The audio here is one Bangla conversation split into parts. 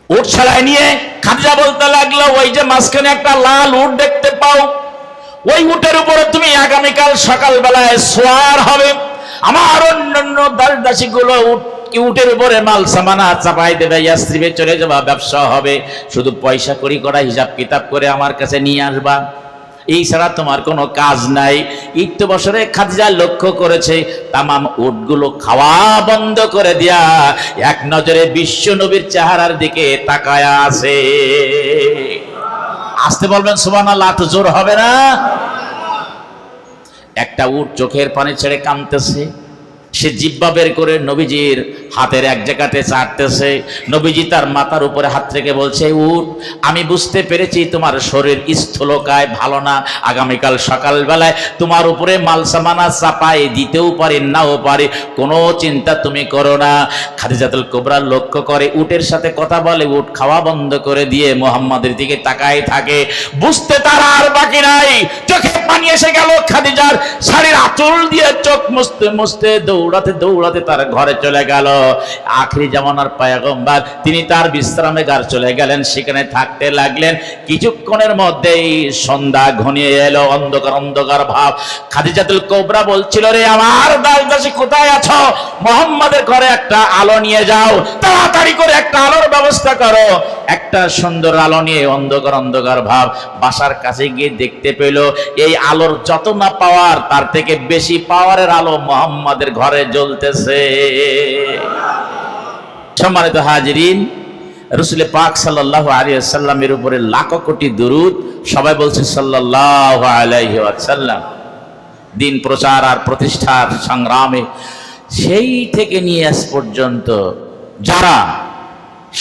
উট ছাড়াই নিয়ে খাদিজা বলতে লাগলো, ওই যে মাঝখানে একটা লাল উট দেখতে পাও, ওই উটের উপরে তুমি আগামীকাল সকালবেলায় সোয়ার হবে। আমার অন্যান্য দাসদাসী গুলো উটের উপরে মাল সামানা চাপাই দেবে, ইয়াসরিবে চলে যাবা, ব্যবসা হবে, শুধু পয়সা করি করা হিসাব কিতাব করে আমার কাছে নিয়ে আসবা, এই ছাড়া তোমার কোনো কাজ নাই। ইত্য বছরে খাদিজা লক্ষ্য করেছে তামাম উটগুলো খাওয়া বন্ধ করে দিয়া এক নজরে বিশ্ব নবীর চেহারার দিকে তাকায়া আছে। আসতে বলবেন সুবহানাল্লাহ, তো জোর হবে না? একটা উট চোখের পানি ছেড়ে কাঁদতেছে, সে জিহ্বা বের করে নবীজির হাতের এক জায়গাতে চাটতেছে। নবীজি তার মাথার উপরে হাত রেখে বলছে, উট, আমি বুঝতে পেরেছি তোমার শরীর স্থূলকায় ভালো না, আগামীকাল সকালবেলায় তোমার উপরে মালসামানা চাপাই দিতেও পারি নাও পারি, কোনো চিন্তা তুমি করো না। খাদিজাতুল কুবরা লক্ষ্য করে উটের সাথে কথা বলে, উট খাওয়া বন্ধ করে দিয়ে মুহাম্মাদের দিকে তাকায় থাকে। বুঝতে তার আর বাকি নাই, চোখে পানি এসে গেল খাদিজার, শাড়ির আঁচল দিয়ে চোখ মুছতে মুছতে দৌড়াতে দৌড়াতে তার ঘরে চলে গেল। আখিরি জামানার পয়গম্বর, তিনি তার বিশ্রামে ঘর চলে গেলেন, সেখানে থাকতে লাগলেন। কিছুক্ষণের মধ্যেই সন্ধ্যা ঘনিয়ে এলো, অন্ধকার অন্ধকার ভাব। খাদিজাতুল কুবরা বলছিল, রে আমার দাসদাসী কোথায় আছো? মুহাম্মাদের ঘরে একটা আলো নিয়ে যাও, তাড়াতাড়ি করে একটা আলোর ব্যবস্থা করো। একটা সুন্দর আলো নিয়ে অন্ধকার অন্ধকার ভাব বাসার কাছে গিয়ে দেখতে পেল, এই আলোর যত না পাওয়ার, তার থেকে বেশি পাওয়ারের আলো মুহাম্মাদের ঘরে জ্বলতেছে। সম্মানিত হাজিরিন, রাসূল পাক সাল্লাল্লাহু আলাইহি ওয়াসাল্লামের উপরে লাখো কোটি দুরূদ। সবাই বলছে সাল্লাল্লাহু আলাইহি ওয়াসাল্লাম। দিন প্রচার আর প্রতিষ্ঠার সংগ্রামে সেই থেকে নিয়ে আজ পর্যন্ত যারা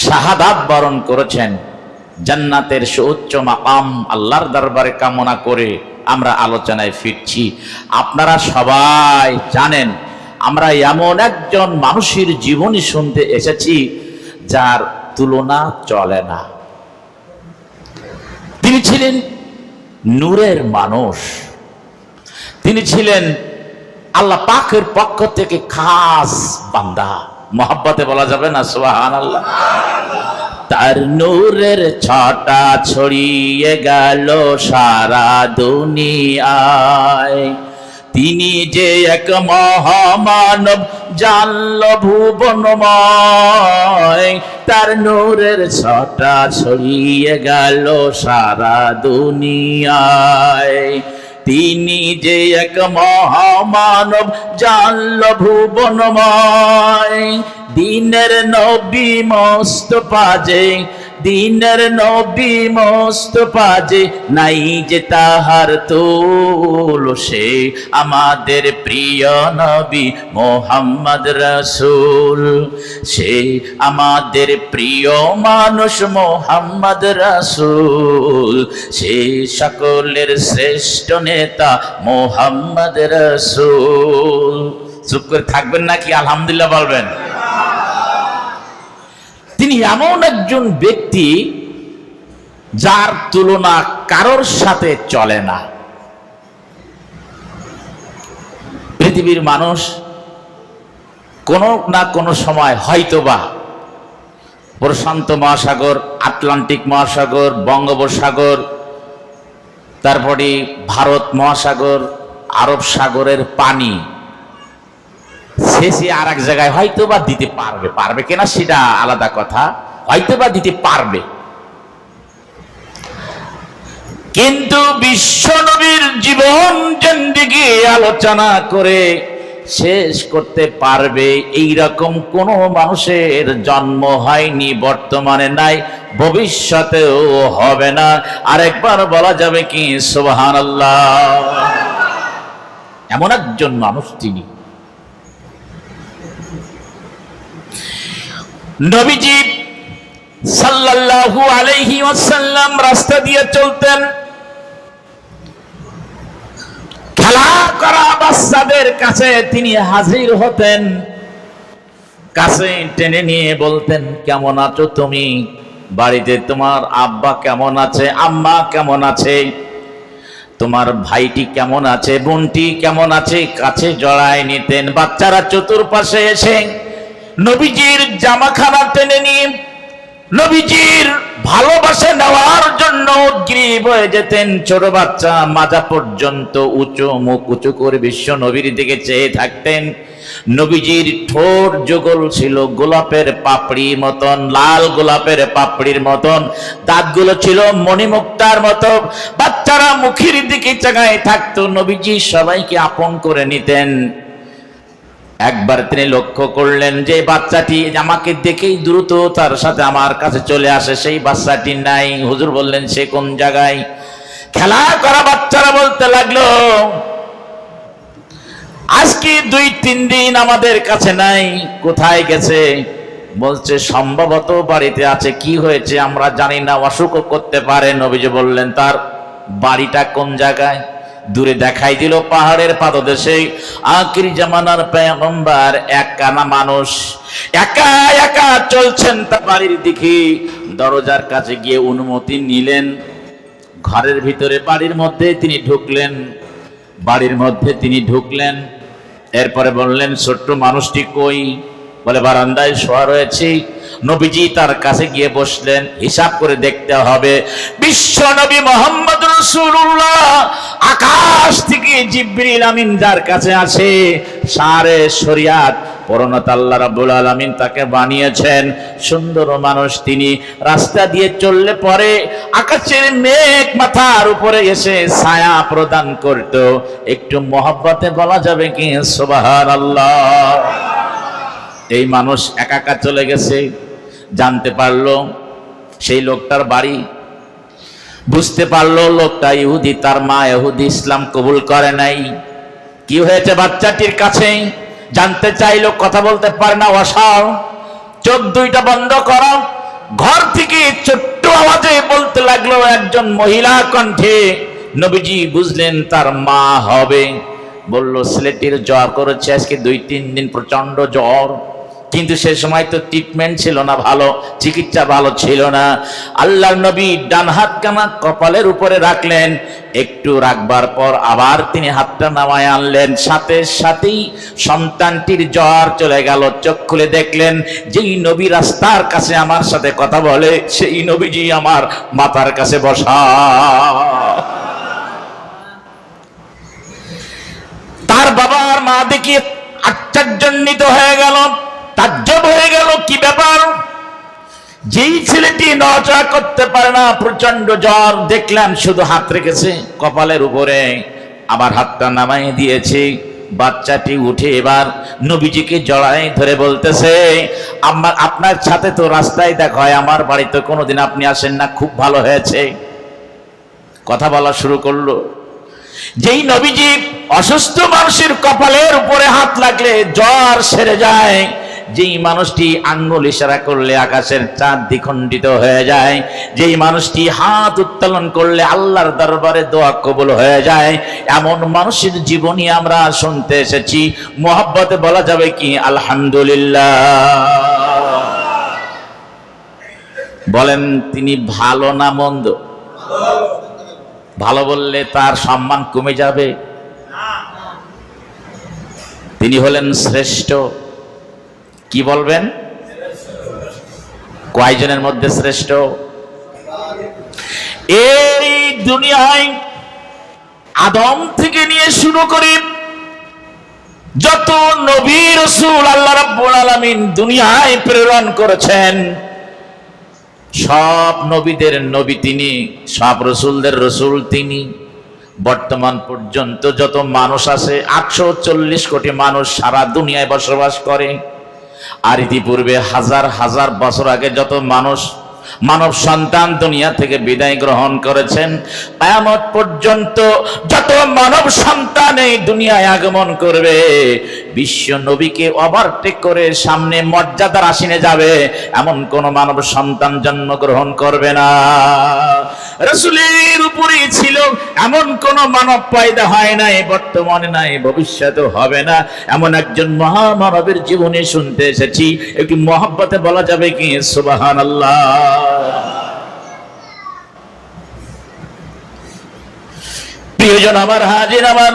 শাহাদাত বরণ করেছেন, জান্নাতের সুউচ্চ মাকাম আল্লাহর দরবারে কামনা করে আমরা আলোচনায় ফিরছি। আপনারা সবাই জানেন, আমরা এমন একজন মানুষের জীবনী শুনতে এসেছি যার তুলনা চলে না। তিনি ছিলেন নূরের মানুষ, তিনি ছিলেন আল্লাহ পাকের পক্ষ থেকে খাস বান্দা। মহব্বতে বলা যাবে না সুবহানাল্লাহ। তার নূরের ছটা ছড়িয়ে গেল সারা দুনিয়ায়, তিনি যে এক মহামানব জানল ভুবনময়। তার নূরের ছটা ছড়িয়ে গেল সারা দুনিয়ায়, তিনি যে এক মহামানব জানল ভুবনময়। দিনের নবী মুস্তাফা যে, দিনের নবী মুস্তাফা যে, নাই যে তাহার তুল, সে আমাদের প্রিয় নবী মুহাম্মদ রাসূল। সে আমাদের প্রিয় মানুষ মুহাম্মদ রাসূল, সে সকলের শ্রেষ্ঠ নেতা মুহাম্মদ রাসূল। চুপ করে থাকবেন নাকি আলহামদুলিল্লাহ বলবেন? তিনি এমন একজন ব্যক্তি যার তুলনা কারোর সাথে চলে না। পৃথিবীর মানুষ কোনো না কোনো সময় হয়তোবা প্রশান্ত মহাসাগর, আটলান্টিক মহাসাগর, বঙ্গোপসাগর, তারপরে ভারত মহাসাগর, আরব সাগরের পানি শেষে আর এক জায়গায় হয়তো বা দিতে পারবে, পারবে কিনা সেটা আলাদা কথা, হয়তো বা দিতে পারবে। কিন্তু বিশ্ব নবীর জীবন জিন্দেগি আলোচনা করে শেষ করতে পারবে এইরকম কোন মানুষের জন্ম হয়নি, বর্তমানে নাই, ভবিষ্যতেও হবে না। আরেকবার বলা যাবে কি সুবহানাল্লাহ। এমন একজন মানুষ তিনি। নবীজি সাল্লাল্লাহু আলাইহি ওয়াসাল্লাম রাস্তা দিয়ে চলতেন, খেলা করা বাচ্চাদের কাছে তিনি হাজির হতেন, কাছে টেনে নিয়ে বলতেন, কেমন আছো তুমি? বাড়িতে তোমার আব্বা কেমন আছে, আম্মা কেমন আছে, তোমার ভাইটি কেমন আছে, বোনটি কেমন আছে, কাছে জড়ায় নিতেন। বাচ্চারা চতুর্পাশে এসে নবীজির জামাখানা টেনে নিয়ে নবীজির ভালোবাসা নেওয়ার জন্য উদ্গ্রীব হয়ে যেতেন। ছোট বাচ্চা মাজা পর্যন্ত উঁচু মুখ উঁচু করে বিশ্ব নবীর দিকে চেয়ে থাকতেন। নবীজির ঠোঁট যুগল ছিল গোলাপের পাপড়ির মতন, লাল গোলাপের পাপড়ির মতন। দাঁতগুলো ছিল মণিমুক্তার মতো। বাচ্চারা মুখের দিকে চাগায় থাকতো। নবীজি সবাইকে আপন করে নিতেন। একবার তিনি লক্ষ্য করলেন যে বাচ্চাটি আমাকে দেখেই দ্রুত তার সাথে আমার কাছে চলে আসে, সেই বাচ্চাটি নাই। হুজুর বললেন সে কোন জায়গায়? খেলা করা বাচ্চারা বলতে লাগলো আজকে 2-3 দিন আমাদের কাছে নাই, কোথায় গেছে? বলছে সম্ভবত বাড়িতে আছে। কি হয়েছে আমরা জানি না, অসুখও করতে পারে। নবীজি বললেন তার বাড়িটা কোন জায়গায়? দূরে দেখাই দিল পাহাড়ের পাদদেশে। আখিরি জামানার পয়গম্বর একখানা মানুষ একা একা চলছেন তার বাড়ির দিকে। দরজার কাছে গিয়ে অনুমতি নিলেন, ঘরের ভিতরে বাড়ির মধ্যে তিনি ঢুকলেন। বাড়ির মধ্যে তিনি ঢুকলেন, এরপরে বললেন ছোট্ট মানুষটি কই? বলে বারান্দায় শোয়া রয়েছে। নবীজি তার কাছে গিয়ে বসলেন। হিসাব করে দেখতে হবে, বিশ্ব নবী মোহাম্মদ রাসূলুল্লাহ আকাশ থেকে জিবরিল আমিন যার কাছে আসে, সারে শরিয়াত পরনত আল্লাহ রাব্বুল আলামিন তাকে বানিয়েছেন। সুন্দর মানুষ তিনি। রাস্তা দিয়ে চললে পরে আকাশের মেঘ মাথার উপরে এসে ছায়া প্রদান করত। একটু মহব্বতে বলা যাবে কি সুবহানাল্লাহ। এই মানুষ একা একা চলে গেছে। জানতে পারলো সেই লোকটার বাড়ি, বুঝতে পারলো লোকটা ইহুদি, তার মা ইহুদি, ইসলাম কবুল করে নাই। কি হয়েছে বাচ্চাটির কাছে জানতে চাইলো, কথা বলতে পারে না, অসাড়। চোখ দুইটা বন্ধ করো। ঘর থেকে ছোট্ট আওয়াজে বলতে লাগলো একজন মহিলা কণ্ঠে। নবীজি বুঝলেন তার মা হবে। বলল ছেলেটির জ্বর করেছে আজকে 2-3 দিন, প্রচন্ড জ্বর। কিন্তু সে সময় তো ট্রিটমেন্ট ছিল না ভালো, চিকিৎসা ভালো ছিল না। আল্লাহর নবী ডান হাত কানা কপালের উপরে রাখলেন। একটু রাখবার পর আবার তিনি হাতটা নামায় আনলেন। সাথে সাথেই সন্তানটির জ্বর চলে গেল। চোখ খুলে দেখলেন যেই নবী রাস্তার কাছে আমার সাথে কথা বলে সেই নবীজি আমার মাথার কাছে বসা। তার বাবা আর মা দেখি আশ্চর্যান্বিত হয়ে গেল, তাজ্জব হয়ে গেল, কি ব্যাপার? যেই ছেলেটি নড়াচড়া করতে পারে না, প্রচন্ড জ্বর, দেখলাম শুধু হাত রেখেছে কপালের উপরে, আবার হাতটা নামাই দিয়েছে। বাচ্চাটি উঠে এবার নবীজিকে জড়ায় ধরে বলতেছে আপনার সাথে তো রাস্তায় দেখা হয়, আমার বাড়িতে কোনোদিন আপনি আসেন না, খুব ভালো হয়েছে। কথা বলা শুরু করলো। যেই নবীজি অসুস্থ মানুষের কপালের উপরে হাত লাগলে জ্বর সেরে যায়, যেই মানুষটি আঙ্গুল ইশারা করলে আকাশের চাঁদ দ্বিখণ্ডিত হয়ে যায়, যেই মানুষটি হাত উত্তোলন করলে আল্লাহর দরবারে দোয়া কবুল হয়ে যায়, এমন মানুষের জীবনী আমরা শুনতে এসেছি। মহব্বতে বলা যাবে কি আলহামদুলিল্লাহ। বলেন তিনি ভালো না মন্দ? ভালো বললে তার সম্মান কমে যাবে। তিনি হলেন শ্রেষ্ঠ। কি বলবেন? কয়জনের মধ্যে শ্রেষ্ঠ? এই দুনিয়ায় আদম থেকে নিয়ে শুরু করে যত নবী রাসূল আল্লাহ রাব্বুল আলামিন দুনিয়ায় প্রেরণ করেছেন, সব নবীদের নবী তিনি, সব রসুলদের রসুল তিনি। বর্তমান পর্যন্ত যত মানুষ আছে 840 কোটি মানুষ সারা দুনিয়ায় বসবাস করে। আর ইতিপূর্বে হাজার হাজার বছর আগে যত মানুষ মানব সন্তান দুনিয়া থেকে বিদায় গ্রহণ করেছেন, কিয়ামত পর্যন্ত যত মানব সন্তান এই দুনিয়ায় আগমন করবে, বিশ্ব নবীকে ওভারটেক করে সামনে মর্যাদার আসীনে যাবে এমন কোন মানব সন্তান জন্মগ্রহণ করবে না। রাসূলের উপরেই ছিল এমন কোন মানব পয়দা হয় নাই, বর্তমানে নাই, ভবিষ্যতে হবে না। এমন একজন মহামানবের জীবনে শুনতে এসেছি। একটু মহব্বতে বলা যাবে কি সুবহানাল্লাহ। প্রিয়জন আমার, হাজির আমার,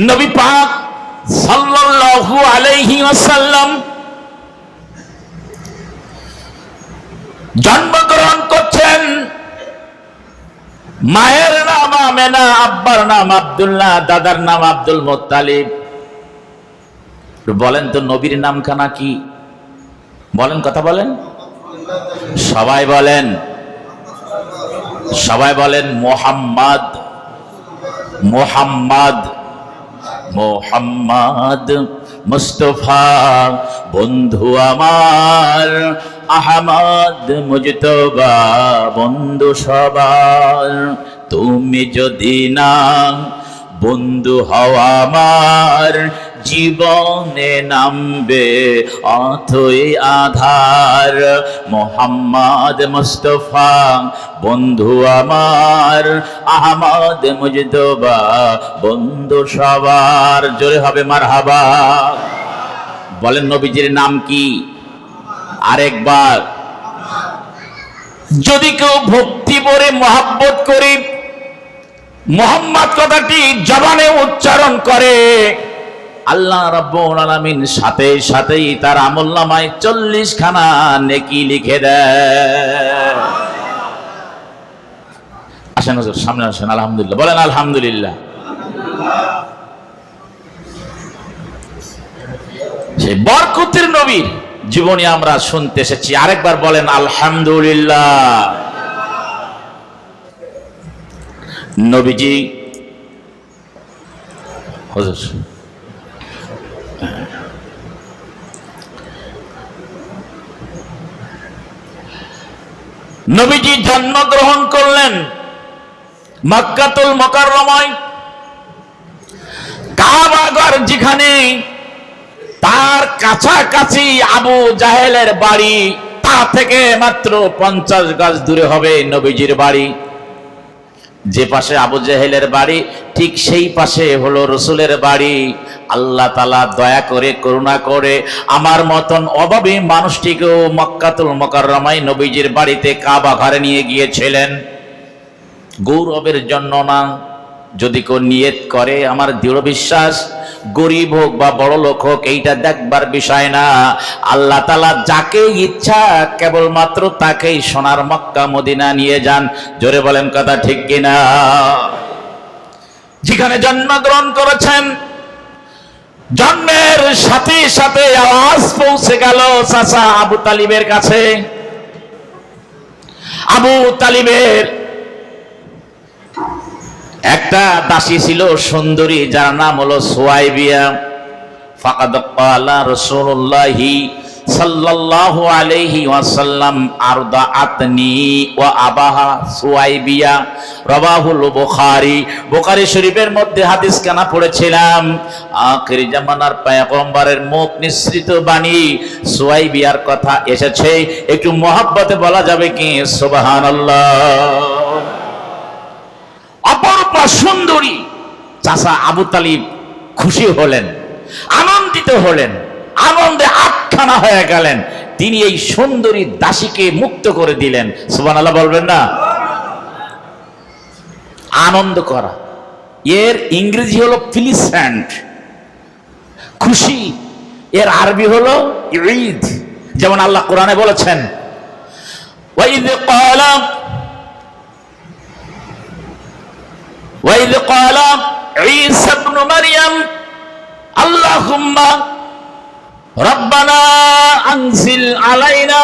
নবী পাক সাল্লাল্লাহু আলাইহি ওয়াসাল্লাম জন্মগ্রহণ করছেন। মায়ের নাম আমেনা, আব্বার নাম আব্দুল্লাহ, দাদার নাম আব্দুল মুত্তালিব। বলেন তো নবীর নামখানা কি? বলেন, কথা বলেন, সবাই বলেন, সবাই বলেন মুহাম্মদ, মুহাম্মদ, মুহাম্মদ মুস্তাফা বন্ধু আমার, আহমদ মুজতবা বন্ধু সবার। তুমি যদি না বন্ধু হওয়া আমার, জীবনে নামবে অথই আধার। মোহাম্মদ মুস্তাফা বন্ধু আমার, আহমদ মুজতবা বন্ধু সবার। জোরে হবে মারহাবা। বলেন নবীজির নাম কি? আরেকবার। যদি কেউ ভক্তি ভরে মহব্বত করে মুহাম্মদ কথাটি জবানে উচ্চারণ করে, আল্লাহ রাব্বুল আলামিন সাথে সাথেই তার আমলনামায় 40 খানা নেকি লিখে দেয়। আসেন হুজুর, সামনে আসেন। আলহামদুলিল্লাহ বলেন, আলহামদুলিল্লাহ। সেই বরকতের নবীর জীবনী আমরা শুনতে এসেছি। আরেকবার বলেন আলহামদুলিল্লাহ। নবীজি হুজুর নবীজি জন্মগ্রহণ করলেন মক্কাতুল মুকাররমায়। কাবা ঘর যেখানে, তার কাছাকাছি আবু জাহেলের বাড়ি, তা থেকে মাত্র 50 গজ দূরে হবে নবীজির বাড়ি। যে পাশে আবু জাহেলের বাড়ি, ঠিক সেই পাশে হলো রসুলের বাড়ি। আল্লাহ তাআলা দয়া করে, করুণা করে আমার মতন অভাবী মানুষটিকেও মক্কাতুল মুকাররমায় নবীজির বাড়িতে কাবা ঘরে নিয়ে গিয়েছিলেন। গৌরবের জন্য না, যদি কেউ নিয়ত করে, আমার দৃঢ় বিশ্বাস গরিব হোক বা বড় লোক হোক, এইটা দেখবার বিষয় না। আল্লাহ তাআলা যাকে ইচ্ছা কেবলমাত্র তাকেই সোনার মক্কা মদিনা নিয়ে যান। জোরে বলেন কথা ঠিক কিনা? যেখানে জন্মগ্রহণ করেছেন, জন্মের সাথে সাথে আওয়াজ পৌঁছে গেল চাচা আবু তালিবের কাছে। আবু তালিবের একটা দাসী ছিল সুন্দরী, যার নাম হলো সুয়াইবিয়া। ফাকাদ ক্বালা রাসূলুল্লাহি সাল্লাল্লাহু আলাইহি ওয়াসাল্লাম আরদাআতনি ওয়া আবাহা সুয়াইবিয়া, রাওয়াহুল বুখারী। বুখারী শরীফের মধ্যে হাদিস কানা পড়েছিলাম। আখির জামানার পয়গম্বরের মুখ নিঃসৃত বাণী সুয়াইবিয়ার কথা এসেছে। একটু মহব্বতে বলা যাবে কি সুবহানাল্লাহ। অপরূপা সুন্দরী চাচা আবু তালিব খুশি হলেন, আনন্দিত হলেন, আনন্দে আটখানা হয়ে গেলেন। তিনি এই সুন্দরী দাসীকে মুক্ত করে দিলেন। সুবহানাল্লাহ বলবেন না? আনন্দ করা, এর ইংরেজি হলো প্লিসেন্ট, খুশি। এর আরবি হলো ঈদ। যেমন আল্লাহ কোরআনে বলেছেন, ওয়াইদ ক্বালা وإذ قال عيسى ابن مريم اللهم ربنا أنزل علينا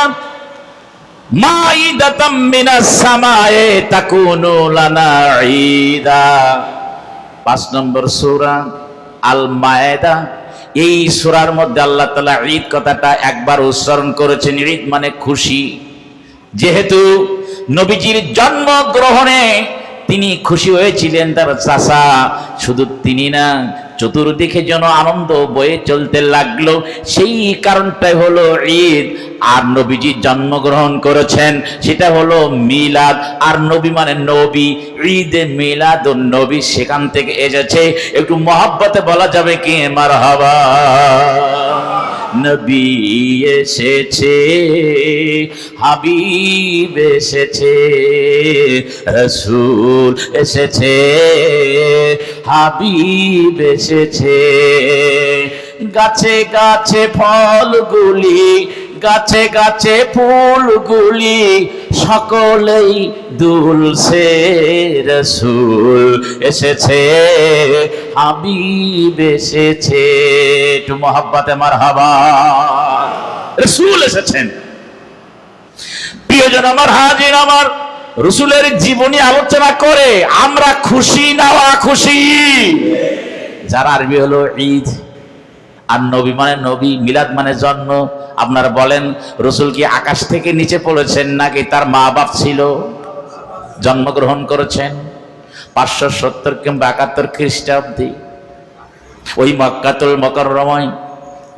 مائدة من السماء تكون لنا عيدا। 5 নম্বর সূরা আল মায়েদা। এই সূরার মধ্যে আল্লাহ তাআলা ঈদ কথাটা একবার উচ্চারণ করেছেন। ঈদ মানে খুশি। যেহেতু নবীজির জন্মগ্রহণে তিনি খুশি হয়েছিলেন, তার চাচা। শুধু তিনি না, চতুর্দিকে যেন আনন্দ বয়ে চলতে লাগলো। সেই কারণটাই হলো ঈদ। আর নবীজি জন্মগ্রহণ করেছেন, সেটা হলো মিলাদ। আর নবী মানে নবী, ঈদে মিলাদুন নবী সেখান থেকে এসেছে। একটু মহব্বতে বলা যাবে কি মারহাবা। নবী এসেছে, হাবিব এসেছে, রাসূল এসেছে, হাবিব এসেছে। গাছে গাছে ফলগুলি গাছে গাছে ফুলগুলি সকলেই দুলছে, রাসূল এসেছে, হাবিব এসেছে। একটু মহব্বতে মারহাবা। রাসূল এসেছেন। প্রিয়জন আমার, হাজির আমার, রাসূলের জীবনী আলোচনা করে আমরা খুশি না খুশি? যার আরবি হলো ঈদ, আর নবী মানে নবী, মিলাদ মানে জন্ম। আপনারা বলেন রাসূল কি আকাশ থেকে নিচে পড়েছেন নাকি তার মা বাপ ছিল, জন্মগ্রহণ করেছেন 570 কিংবা 71 খ্রিস্টাব্দে ওই মক্কাতুল মুকাররমায়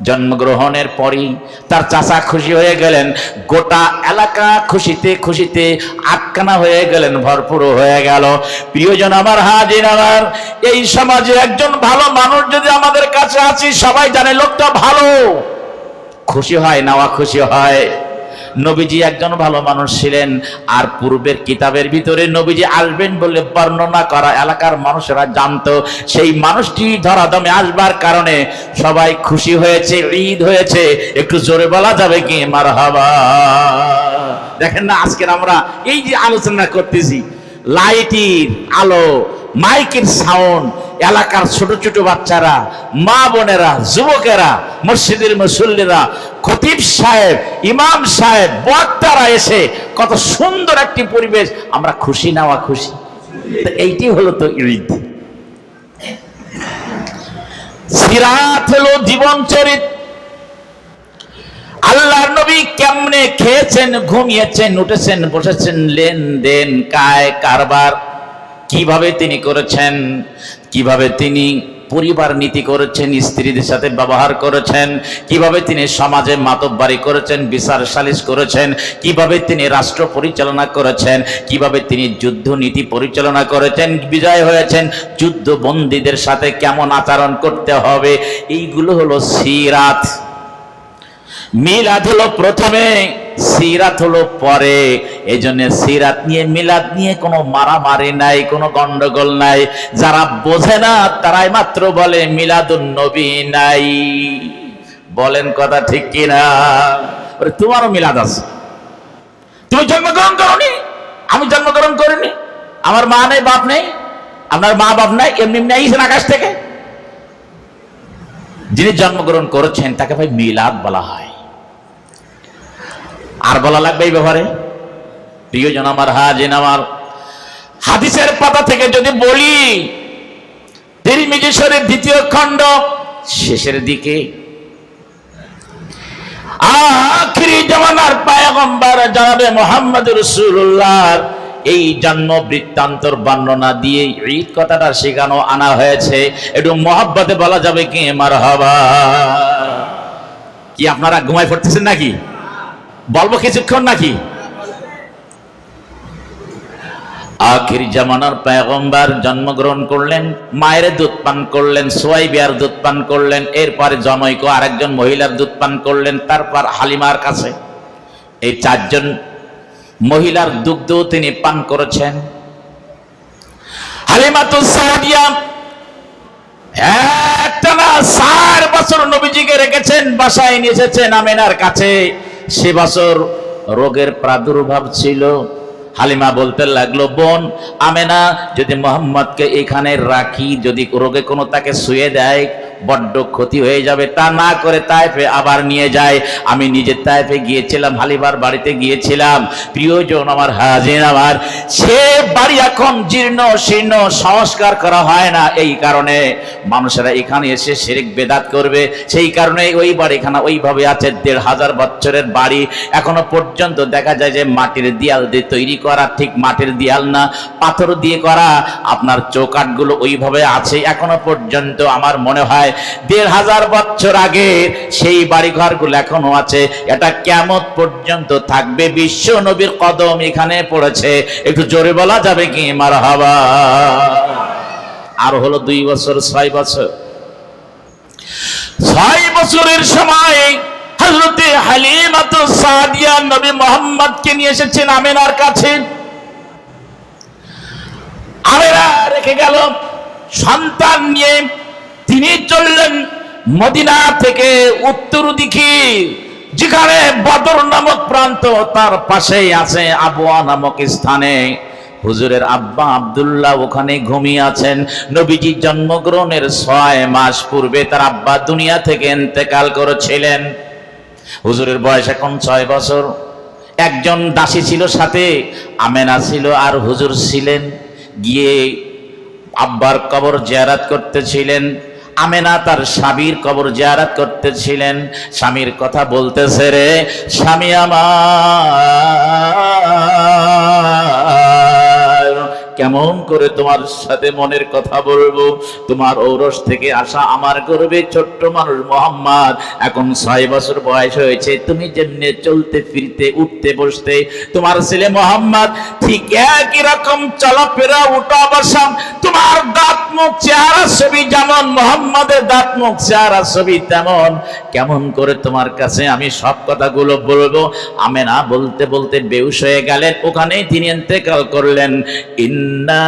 জন্মগ্রহণের পরই তার চাচা খুশি হয়ে গেলেন, গোটা এলাকা খুশিতে খুশিতে আটখানা হয়ে গেলেন, ভরপুর হয়ে গেল। প্রিয়জন আমার, হাজির আমার, এই সমাজে একজন ভালো মানুষ যদি আমাদের কাছে আছে, সবাই জানে লোকটা ভালো, খুশি হয় না খুশি হয়? নবীজি একজন ভালো মানুষ ছিলেন, আর পূর্বের কিতাবের ভিতরে নবীজি আসবেন বলে বর্ণনা করা এলাকার মানুষেরা জানতো। সেই মানুষটি ধরাধামে আসবার কারণে সবাই খুশি হয়েছে, ঈদ হয়েছে। একটু জোরে বলা যাবে কি মারহাবা? দেখেন না, আজকের আমরা এই যে আলোচনা করতেছি, লাইটের আলো, মাইকের সাউন্ড, এলাকার ছোট ছোট বাচ্চারা, মা বোনেরা, যুবকেরা, মসজিদের মুসল্লিরা, খতিব সাহেব, ইমাম সাহেব, বক্তারা এসে কত সুন্দর একটি পরিবেশ, আমরা খুশি না খুশি? এইটি হলো তো ঈদ। সিরাত হলো জীবন চরিত্র। আল্লাহর নবী কেমনে খেয়েছেন, ঘুমিয়েছেন, উঠেছেন, বসেছেন, লেনদেন, কায় কারবার কিভাবে তিনি করেছেন, কিভাবে তিনি পরিবার নীতি করেছেন, স্ত্রীদের সাথে ব্যবহার করেছেন, কিভাবে তিনি সমাজে মাতব্বরি করেছেন, বিচার সালিশ করেছেন, কিভাবে তিনি রাষ্ট্র পরিচালনা করেছেন, কিভাবে তিনি যুদ্ধ নীতি পরিচালনা করেছেন, বিজয় হয়েছেন, যুদ্ধ বন্দীদের সাথে কেমন আচরণ করতে হবে, এইগুলো হলো সিরাত। মিলাদ হলো প্রথমে, সিরাত হলো পরে। এই জন্য সিরাত নিয়ে, মিলাদ নিয়ে কোনো মারামারি নাই, কোনো গন্ডগোল নাই। যারা বোঝে না তারাই মাত্র বলে মিলাদুন নবী নাই। বলেন কথা ঠিক কিনা? তোমারও মিলাদ আছে, তুমি জন্মগ্রহণ করনি, আমি জন্মগ্রহণ করিনি, আমার মা নেই, বাপ নেই, আপনার মা বাপ নাই, এমনি এমনি আইছেন আকাশ থেকে। যিনি জন্মগ্রহণ করেছেন তাকে ভাই মিলাদ বলা হয়। আর বলা লাগবে এই ব্যাপারে? প্রিয়জন আমার, হাজির আমার, হাদিসের পাতা থেকে যদি বলি, তিরমিজি শরীফ 2য় খণ্ড শেষের দিকে আখিরি জামানার পয়গম্বর জনাবে মুহাম্মদ রাসূলুল্লাহর এই জন্ম বৃত্তান্তর বর্ণনা দিয়ে ঈদ কথাটা শেখানো আনা হয়েছে। একটু মহব্বতে বলা যাবে কি মারহাবা? কি আপনারা ঘুমায় পড়তেছেন নাকি? বলবো কিছুক্ষণ নাকি? আখির জামানার পয়গম্বর জন্মগ্রহণ করলেন, মায়ের দুধ পান করলেন, সুয়াইবিয়ার দুধ পান করলেন, এরপরে জনৈক আরেকজন মহিলার দুধ পান করলেন, তারপর হালিমার কাছে। এই 4 জন মহিলার দুগ্ধ তিনি পান করেছেন। হালিমাতুস সাদিয়া একটানা 4 বছর নবীজিকে রেখেছেন, বাসায় নিয়ে এসেছেন আমেনার কাছে। সে বছর রোগের প্রাদুর্ভাব ছিল। হালিমা বলতে লাগলো, বোন আমেনা, যদি মোহাম্মদকে এখানে রাখি, যদি রোগে কোনো তাকে শুয়ে দেয়, বড্ড ক্ষতি হয়ে যাবে, তা না করে তায়েফে আবার নিয়ে যায়। আমি নিজে তায়েফে গিয়েছিলাম, হালিমার বাড়িতে গিয়েছিলাম। প্রিয়জন আমার, হাজির আমার, সে বাড়ি এখন জীর্ণ শীর্ণ, সংস্কার করা হয় না। এই কারণে মানুষেরা এখানে এসে শিরক বেদাত করবে। সেই কারণে ওই বাড়িখানা ওইভাবে আছে। 1500 বছরের বাড়ি, এখনো পর্যন্ত দেখা যায় যে মাটির দেয়াল দিয়ে তৈরি করা, ঠিক মাটির দেয়াল না, পাথর দিয়ে করা। আপনার চৌকাঠগুলো ওইভাবে আছে এখনো পর্যন্ত। আমার মনে হয় 1500 বছর আগে সেই বাড়িঘরগুলো এখনো আছে। এটা কিয়ামত পর্যন্ত থাকবে। বিশ্ব নবীর কদম এখানে পড়েছে। একটু জোরে বলা যাবে কি মারহাবা? আর হলো 2 বছর, 6 বছর। 6 বছরের সময় হযরতে হালিমাতুস সাদিয়া নবী মুহাম্মদকে নিয়ে এসেছেন আমেনার কাছে। আমেনা রেখে গেল সন্তান নিয়ে। তিনি চললেন মদিনা থেকে উত্তর দিকে, যেখানে বদর নামক প্রান্ত, তার পাশেই আছে আবওয়া নামক স্থানে হুজুরের আব্বা আব্দুল্লাহ ওখানে ঘুমিয়ে আছেন। নবীজি জন্মগ্রহণের 6 মাস পূর্বে তার আব্বা দুনিয়া থেকে ইন্তেকাল করেছিলেন। হুজুরের বয়স এখন 6 বছর। একজন দাসী ছিল সাথে, আমেনা ছিল আর হুজুর ছিলেন। গিয়ে আব্বার কবর জিয়ারত করতেছিলেন। আমেনা তার স্বামীর কবর জিয়ারত করতেছিলেন। স্বামীর কথা বলতেছে, রে স্বামী আমার, কেমন করে তোমার সাথে মনের কথা বলবো? তোমার ঔরস থেকে আসা আমার গর্বে ছোট্ট মানুষ মোহাম্মদ এখন 6 বছর বয়স হয়েছে। তুমি যেমনি চলতে ফিরতে উঠতে বসতে তোমার ছেলে মোহাম্মদ ঠিক একই রকম চলাফেরা উঠা বসা, তোমার দাঁত মুখ চেহারা ছবি যেমন মোহাম্মদের দাঁত মুখ চেহারা ছবি তেমন। কেমন করে তোমার কাছে আমি সব কথাগুলো বলবো? আমেনা বলতে বলতে বেহুশ হয়ে গেলেন। ওখানেই তিনি ইন্তেকাল করলেন। ইন্না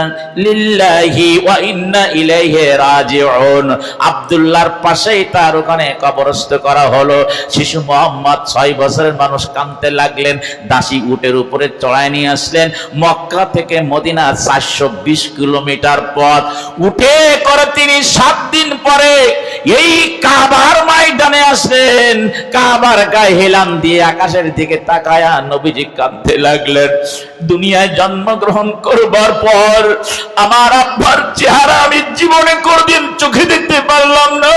লিল্লাহি ওয়া ইন্না ইলাইহি রাজিউন। আব্দুল্লাহর পাশেই তার ওখানে কবরস্থ করা হলো। শিশু মোহাম্মদ 6 বছরের মানুষ কাঁদতে লাগলেন। দাসী উটের উপরে চড়ায় নিয়ে আসলেন। মক্কা থেকে মদিনা 420 কিলোমিটার পথ উঠে করে তিনি 7 দিন পরে এই কাবার ময়দানে আসলেন। কাবার গায়ে হেলান দিয়ে আকাশের দিকে তাকায়া নবীজি কাঁদতে লাগলেন। দুনিয়ায় জন্মগ্রহণ করবার পর আমার আব্বার চেহারা আমি জীবনে কোনদিন চোখে দেখতে পারলাম না।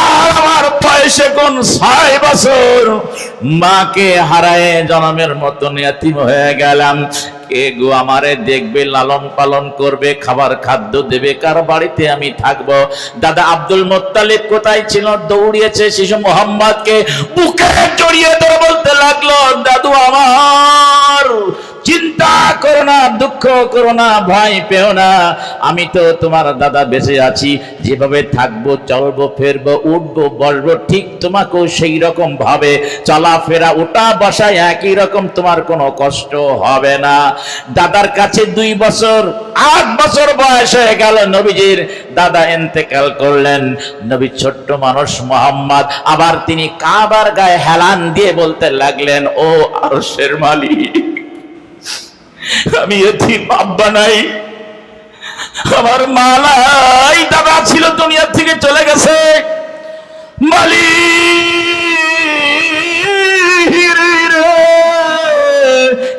আর আমার বয়স এখন 6 বছর। মাকে হারায় জন্মের মতো ইয়াতীম হয়ে গেলাম। কে গো আমারে দেখবে, লালন পালন করবে, খাবার খাদ্য দেবে, কার বাড়িতে আমি থাকবো? দাদা আব্দুল মুত্তালিব কোথায় ছিল? দৌড়িয়েছে শিশু মোহাম্মদকে বুকে জড়িয়ে ধরে বলতে লাগলো, দাদু আমার, চিন্তা করো না, দুঃখ করো না, ভয় পেও না, আমি তো তোমার দাদা বেঁচে আছি। যেভাবে থাকবো, চলবো, ফেরবো, উঠবো, বসবো, ঠিক তোমাকেও সেই রকম ভাবে চলাফেরা, ওটা বসায় একই রকম, তোমার কোনো কষ্ট হবে না। দাদার কাছে 2 বছর 8 বছর বয়স হয়ে গেল। নবীজির দাদা ইন্তেকাল করলেন। নবী ছোট্ট মানুষ মোহাম্মদ আবার তিনি কাবার গায়ে হেলান দিয়ে বলতে লাগলেন, ও আরশের মালিক, আমি এতিম, আব্বা নাই, আমার মা নাই, দাদা ছিল দুনিয়া থেকে চলে গেছে। মালিক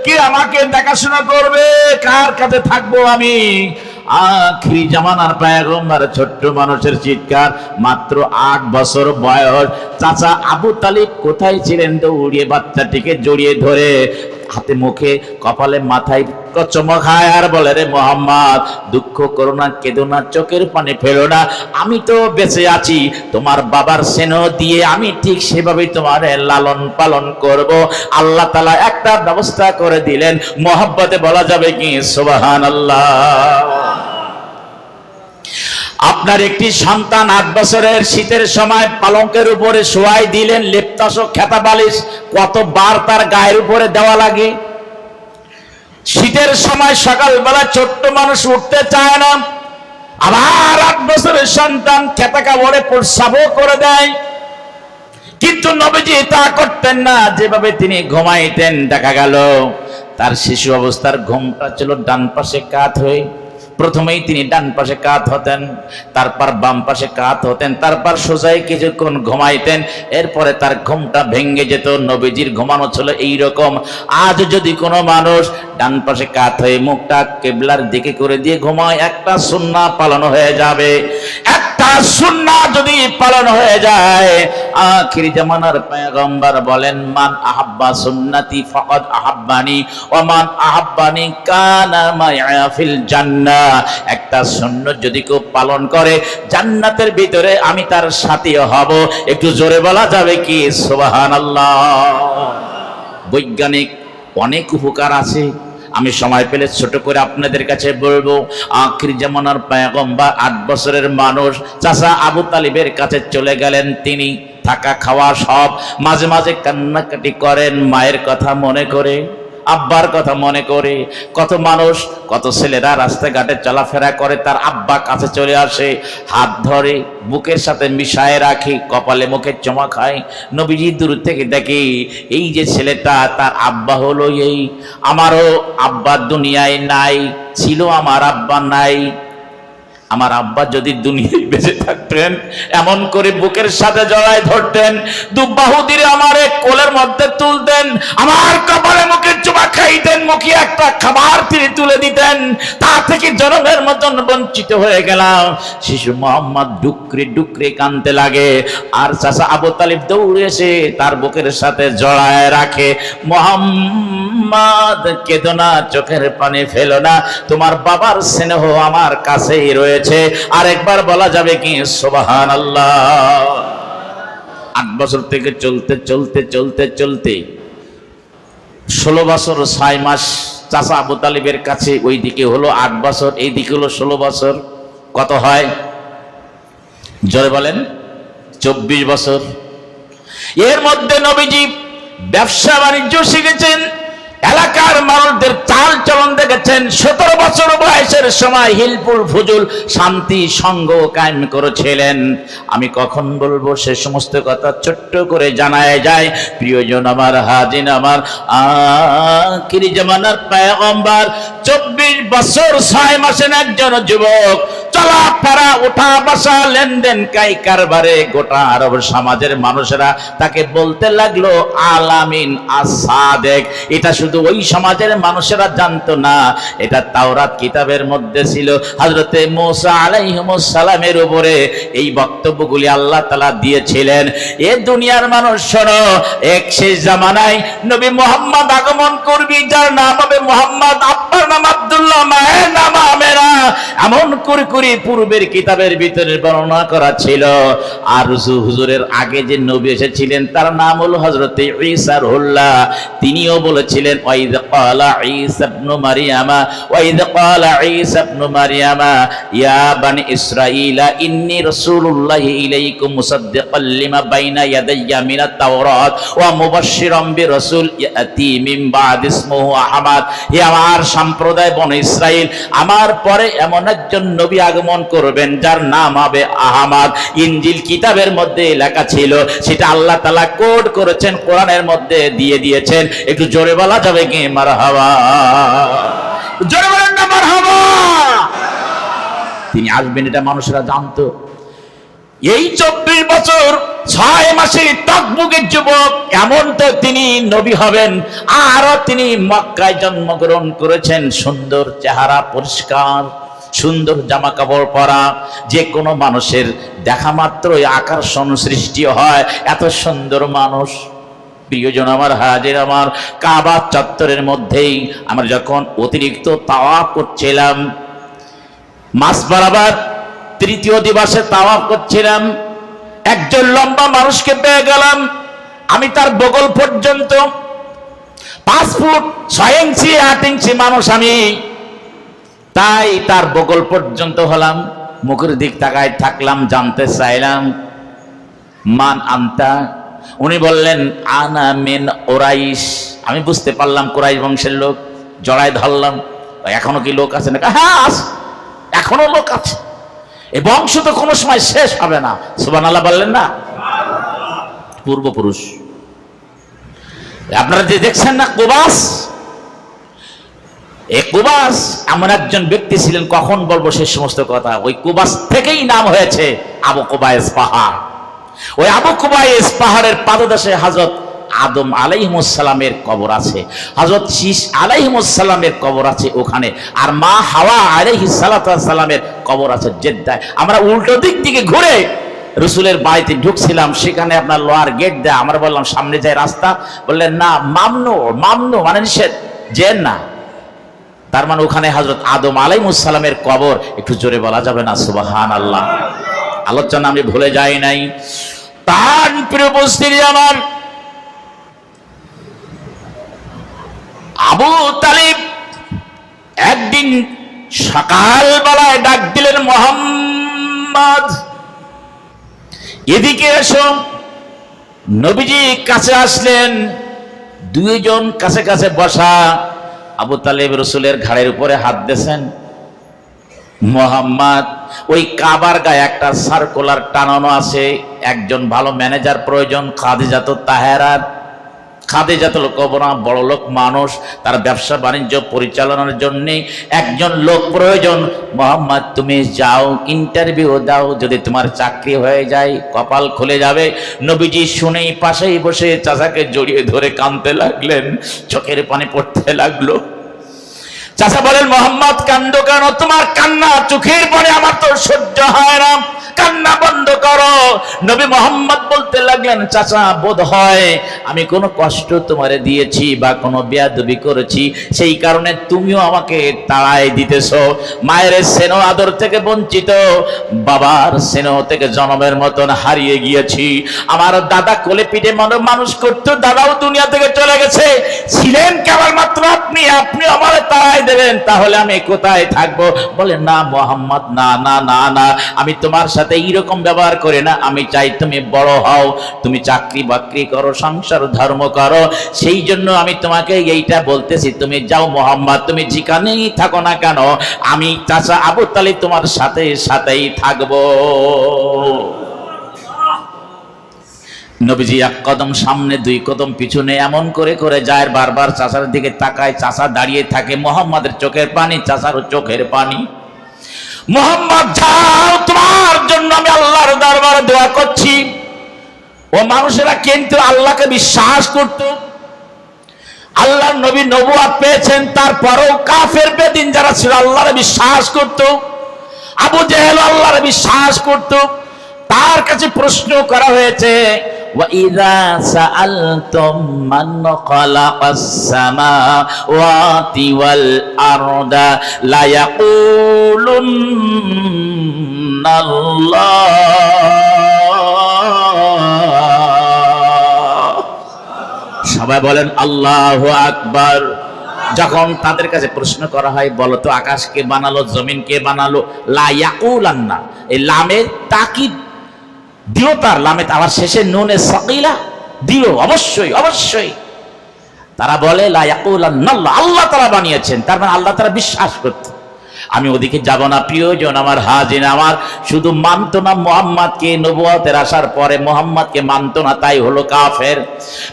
কে আমাকে দেখাশোনা করবে? কার কাছে থাকবো আমি? আখিরি জামানার পয়গম্বর ছোট্ট মানুষের চিৎকার। মাত্র 8 বছর বয়স। চাচা আবু তালিব কোথায় ছিলেন? দৌড়িয়ে বাচ্চাটিকে জড়িয়ে ধরে হাতে মুখে কপালে মাথায় চমকায় আর বলে, রে মোহাম্মদ, দুঃখ করো না, কেঁদো না, চোখের পানি ফেলো না, আমি তো বেঁচে আছি। তোমার বাবার স্নেহ দিয়ে আমি ঠিক সেভাবেই তোমার লালন পালন করব। আল্লাহ তাআলা একটা ব্যবস্থা করে দিলেন। মহব্বতে বলা যাবে কি সুবহানাল্লাহ। আপনার একটি সন্তান 8 বছরের, শীতের সময় পালঙ্কের উপরে শোয়াই দিলেন, লেপ্তাসো খেতা বালিশ কতবার তার গায়ের উপরে দেওয়া লাগে। শীতের সময় সকালবেলা ছোট্ট মানুষ উঠতে চায় না, আবার 8 বছরের সন্তান খেতা কাপড়ে প্রস্রাবও করে দেয়। কিন্তু নবীজি তা করতেন না। যেভাবে তিনি ঘুমাইতেন, দেখা গেল তার শিশু অবস্থার ঘুমটা ছিল ডান পাশে কাত হয়ে। প্রথমেই তিনি ডান পাশে কাত হতেন, তারপর বাম পাশে কাত হতেন, তারপর সোজাই কিছুক্ষণ ঘুমাইতেন, এরপরে তার ঘুমটা ভেঙে যেত। নবীজির ঘুমানো ছিল এইরকম। আজ যদি কোনো মানুষ ডান পাশে কাত হয়ে মুখটা কিবলার দিকে করে দিয়ে ঘুমায়, একটা সুন্নাহ পালন হয়ে যাবে। একটা সুন্নাহ যদি পালন হয়ে যায়, আখিরি জামানার পয়গম্বর বলেন, মান আহাব্বা সুন্নতি ফাকাদ আহাব্বানি ওয়া মান আহাব্বানি কানা মা'a ফিল জান্নাহ। একটা সুন্নাত যদি কেউ পালন করে, জান্নাতের ভিতরে আমি তার সাথী হব। একটু জোরে বলা যাবে কি সুবহানাল্লাহ। বৈজ্ঞানিক অনেক উপকার আছে, আমি সময় পেলে ছোট করে আপনাদের কাছে বলবো। আখির জামানার পয়গম্বর 8 বছরের মানুষ চাচা আবু তালিবের কাছে চলে গেলেন। তিনি থাকা খাওয়া সব, মাঝে মাঝে কান্নাকাটি করেন মায়ের কথা মনে করে। আব্বার কথা মনে করে। কত মানুষ, কত ছেলেরা রাস্তাঘাটে চলাফেরা করে, তার আব্বা কাছে চলে আসে, হাত ধরে বুকের সাথে মিশায় রাখে, কপালে মুখে চমা খায়। নবীজি দূর থেকে দেখে এই যে ছেলেটা, তার আব্বা হলো এই। আমারও আব্বা দুনিয়ায় নাই, ছিল আমার আব্বা নাই। আমার আব্বা যদি দুনিয়ায় বেঁচে থাকতেন এমন করে বুকের সাথে জড়ায় ধরতেন, দুবাহু দিয়ে আমার এক কোলের মধ্যে তুলতেন, আমার কপালে মুখে চুমা খাইতেন, মুখে একটা খাবার তিনি তুলে দিতেন। তা থেকে জনমের মতন বঞ্চিত হয়ে গেলাম। শিশু মোহাম্মদ ডুকরে ডুকরে কাঁদতে লাগে, আর চাচা আবু তালিব দৌড়ে এসে তার বুকের সাথে জড়ায় রাখে। মোহাম্মদ কেঁদো না, চোখের পানি ফেলো না, তোমার বাবার স্নেহ আমার কাছেই রয়েছে। আরেকবার বলা যাবে কি সুবহানাল্লাহ। 8 বছর থেকে চলতে চলতে চলতে চলতে 16 বছর 6 মাস চাচা আবু তালিবের কাছে, ওই দিকে হলো 8 বছর, এই দিকে হলো 16 বছর। কত হয় জোরে বলেন? 24 বছর। এর মধ্যে নবীজি ব্যবসা বাণিজ্য শিখেছেন, এলাকার মানুষদের চাল চলন দেখেছেন। 17 বছর বয়সের সময় হিলফুল ফুজুল শান্তি সঙ্গ কায়েম করেছিলেন। আমি কখন বলবো সে সমস্ত কথা ছোট্ট করে জানায় যায়। প্রিয়জন আমার, হাজিন আমার, আখিরি জামানার পয়গম্বর 24 বছর 6 মাসের একজন যুবক চলাফেরা, ওঠা বসা, লেনদেন, কাই কারবারে গোটা আরব সমাজের মানুষেরা তাকে বলতে লাগলো আলামিন আস-সাদেক। এটা শুধু ওই সমাজের মানুষেরা জানতো না, এটা তাওরাত কিতাবের মধ্যে ছিল। হযরতে মুসা আলাইহিস সালামের উপরে এই বক্তব্যগুলি আল্লাহ তাআলা দিয়েছিলেন। এ দুনিয়ার মানুষ শোনো, এক শেষ জামানায় নবী মুহাম্মদ আগমন করবি, যার নাম হবে মুহাম্মদ, আব্বার নাম আব্দুল্লাহ, মায়ের নাম আমেনা। এমন করে পূর্বের কিতাবের ভিতরে বর্ণনা করা ছিল। আর হুজুরের আগে যে নবী এসেছিলেন তার নাম হলো হযরতে ঈসা রুহুল্লাহ। তিনিও বলেছিলেন ওয়াইদ ক্বালা ঈসা ইবনে মারইয়ামা, ওয়াইদ ক্বালা ঈসা ইবনে মারইয়ামা ইয়া বানি ইসরাঈলা ইন্নী রাসূলুল্লাহি ইলাইকুম মুসাদ্দিকাল লিমা বাইনা ইয়াদাইয়া মিনাত তাওরাত ওয়া মুবাশশিরাম বিরাসূল ইয়াতি মিন বাদ ইসমুহু আহমদ। হে আমার সম্প্রদায় বনি ইসরাইল, আমার পরে এমন একজন নবী আগমন করবেন যার নাম হবে আহমদ। ইনজিল কিতাবের মধ্যে লেখা ছিল, সেটা আল্লাহ তাআলা কোড করেছেন, কোরআনের মধ্যে দিয়ে দিয়েছেন। একটু জোরে বলা যাবে কি মারহাবা? জোরে বলেন না মারহাবা। তিনি আসবেন এটা মানুষরা জানতো। এই 24 বছর 6 মাসের টকবুকের যুবক, এমন তো তিনি নবী হবেন। আরো তিনি মক্কায় জন্মগ্রহণ করেছেন, সুন্দর চেহারা, পরিষ্কার সুন্দর জামা কাপড় পরা, যে কোনো মানুষের দেখা মাত্রই আকর্ষণ সৃষ্টি হয়। এত সুন্দর মানুষ। প্রিয়জন আমার, হাজির আমার, কাবা চত্বরের মধ্যেই আমরা যখন অতিরিক্ত তাওয়াফ করছিলাম, মাস বরাবর তৃতীয় দিবসে তাওয়াফ করছিলাম, একজন লম্বা মানুষকে পেয়ে গেলাম। আমি তার বগল পর্যন্ত 5 ফুট 6 ইঞ্চি 8 ইঞ্চি মানুষ আমি, তাই তার বগল পর্যন্ত হলাম। মুখের দিক তাকায় থাকলাম, জানতে চাইলাম মান আনতা। উনি বললেন আনা মিন কুরাইশ। আমি বুঝতে পারলাম কুরাইশ বংশের লোক। জড়ায় ধরলাম, এখনো কি লোক আছে না? হ্যাঁ, এখনো লোক আছে। এই বংশ তো কোনো সময় শেষ হবে না। সুবহানাল্লাহ বললেন না? পূর্বপুরুষ আপনারা যে দেখছেন না কুবাস, এই কুবাস এমন একজন ব্যক্তি ছিলেন, কখন বলবো সে সমস্ত কথা। ওই কুবাস থেকেই নাম হয়েছে আবু কুবাইস পাহাড়। ওই আবু কুবাইস পাহাড়ের পাদদেশে হযরত আদম আলাইহিস সালামের কবর আছে, হযরত শীশ আলাইহিস সালামের কবর আছে ওখানে, আর মা হাওয়া আলাইহিস সালামের কবর আছে জেদ্দায়। আমরা উল্টো দিক থেকে ঘুরে রসুলের বাড়িতে ঢুকছিলাম, সেখানে আপনার লোহার গেট দেয়। আমরা বললাম সামনে যায় রাস্তা, বললেন না, মামনু, মামনু মানে নিষেধ, যেন না। তার মানে ওখানে হযরত আদম আলাইহিস সালামের কবর। একটু জোরে বলা যাবে না সুবহানাল্লাহ? আলোচনা আমি ভুলে যাই নাই। তার প্রিয় উপস্থিতি আমার, আবু তালিব একদিন সকালবেলায় ডাক দিলেন, মুহাম্মদ এদিকে এসো। নবীজি কাছে আসলেন, দুইজন কাছে কাছে বসা। আবু তালেব রসুলের ঘাড়ের উপরে হাত দিয়েছেন। মোহাম্মদ ওই কাবার গায়ে একটা সার্কুলার টানানো আছে, একজন ভালো ম্যানেজার প্রয়োজন, খাদিজাতুত তাহেরার। খাদিজাতুল কুবরা বড় লোক মানুষ, তার ব্যবসা বাণিজ্য পরিচালনার জন্য একজন লোক প্রয়োজন। মোহাম্মদ তুমি যাও, ইন্টারভিউ দাও, যদি তোমার চাকরি হয়ে যায় কপাল খুলে যাবে। নবীজি শুনেই পাশেই বসে চাচাকে জড়িয়ে ধরে কাঁদতে লাগলেন, চোখের পানি পড়তে লাগলো। চাচা বলেন, মোহাম্মদ কান্দো কেন? তোমার কান্না চোখের পানি আমার তো সহ্য হয় না, কান্না বন্ধ করো। নবী মোহাম্মদ বলতে লাগলেন, চাচা বোধ হয় আমি কোনো কষ্ট তোমারে দিয়েছি বা কোনো বেয়াদবি করেছি, সেই কারণে তুমিও আমাকে তাড়াই দিতেছো। মায়ের স্নেহ আদর থেকে বঞ্চিত, বাবার স্নেহ থেকে জন্মের মতন হারিয়ে গিয়েছি। আমার দাদা কোলে পিঠে মানুষ করতো, দাদাও দুনিয়া থেকে চলে গেছে। ছিলেন কেবলমাত্র আপনি, আপনি আমার তাড়াই দেবেন, তাহলে আমি কোথায় থাকবো? বলে, না মোহাম্মদ, না না না না, আমি তোমার সাথে এইরকম ব্যবহার করে না। আমি চাই তুমি বড় হও, তুমি চাকরি বাকরি করো, সংসার ধর্ম করো, সেই জন্য আমি তোমাকে এইটা বলতেছি। তুমি যাও মোহাম্মদ, তুমি যেখানেই থাকো না কেন, আমি চাচা আবু তালিব তোমার সাথে সাথেই থাকবো। নবীজি এক কদম সামনে দুই কদম পিছনে এমন করে করে যায়, বারবার চাচার দিকে তাকায়, চাচা দাঁড়িয়ে থাকে। মোহাম্মদের চোখের পানি, চাচারও চোখের পানি। মোহাম্মদ যাও, তোমার জন্য আমি আল্লাহর দরবারে দোয়া করছি। ও মানুষেরা কিন্তু আল্লাহকে বিশ্বাস করত, আল্লাহর নবী নবুয়ত পেয়েছেন, তারপরেও কাফের বেদিন যারা ছিল আল্লাহরে বিশ্বাস করত। আবু জেহেল আল্লাহরে বিশ্বাস করত। তার কাছে প্রশ্ন করা হয়েছে, وَإِذَا سَأَلْتُم مَّنْ خَلَقَ السَّمَاوَاتِ وَالْأَرْضَ لَيَقُولُنَّ اللَّهُ। সবাই বলেন আল্লাহু আকবার। যখন তাদের কাছে প্রশ্ন করা হয়, বলো তো আকাশ কে বানালো, জমিন কে বানালো, লা ইয়াকুলান্না, এই লামের তাকিদ দৃঢ়তার, লামে আবার শেষে নুনে সাকিলা, দৃঢ়, অবশ্যই অবশ্যই। তারা বলে লা ইয়াকুলান্না, আল্লাহ তাআলা বানিয়েছেন, তার মানে আল্লাহ তাআলা বিশ্বাস করত। আমি ওদিকে যাব না প্রিয়জন আমার, হাজির আমার শুধু মানতো না মুহাম্মদকে, নবুয়তের আসার পরে মুহাম্মদকে মানতো না, তাই হলো কাফের।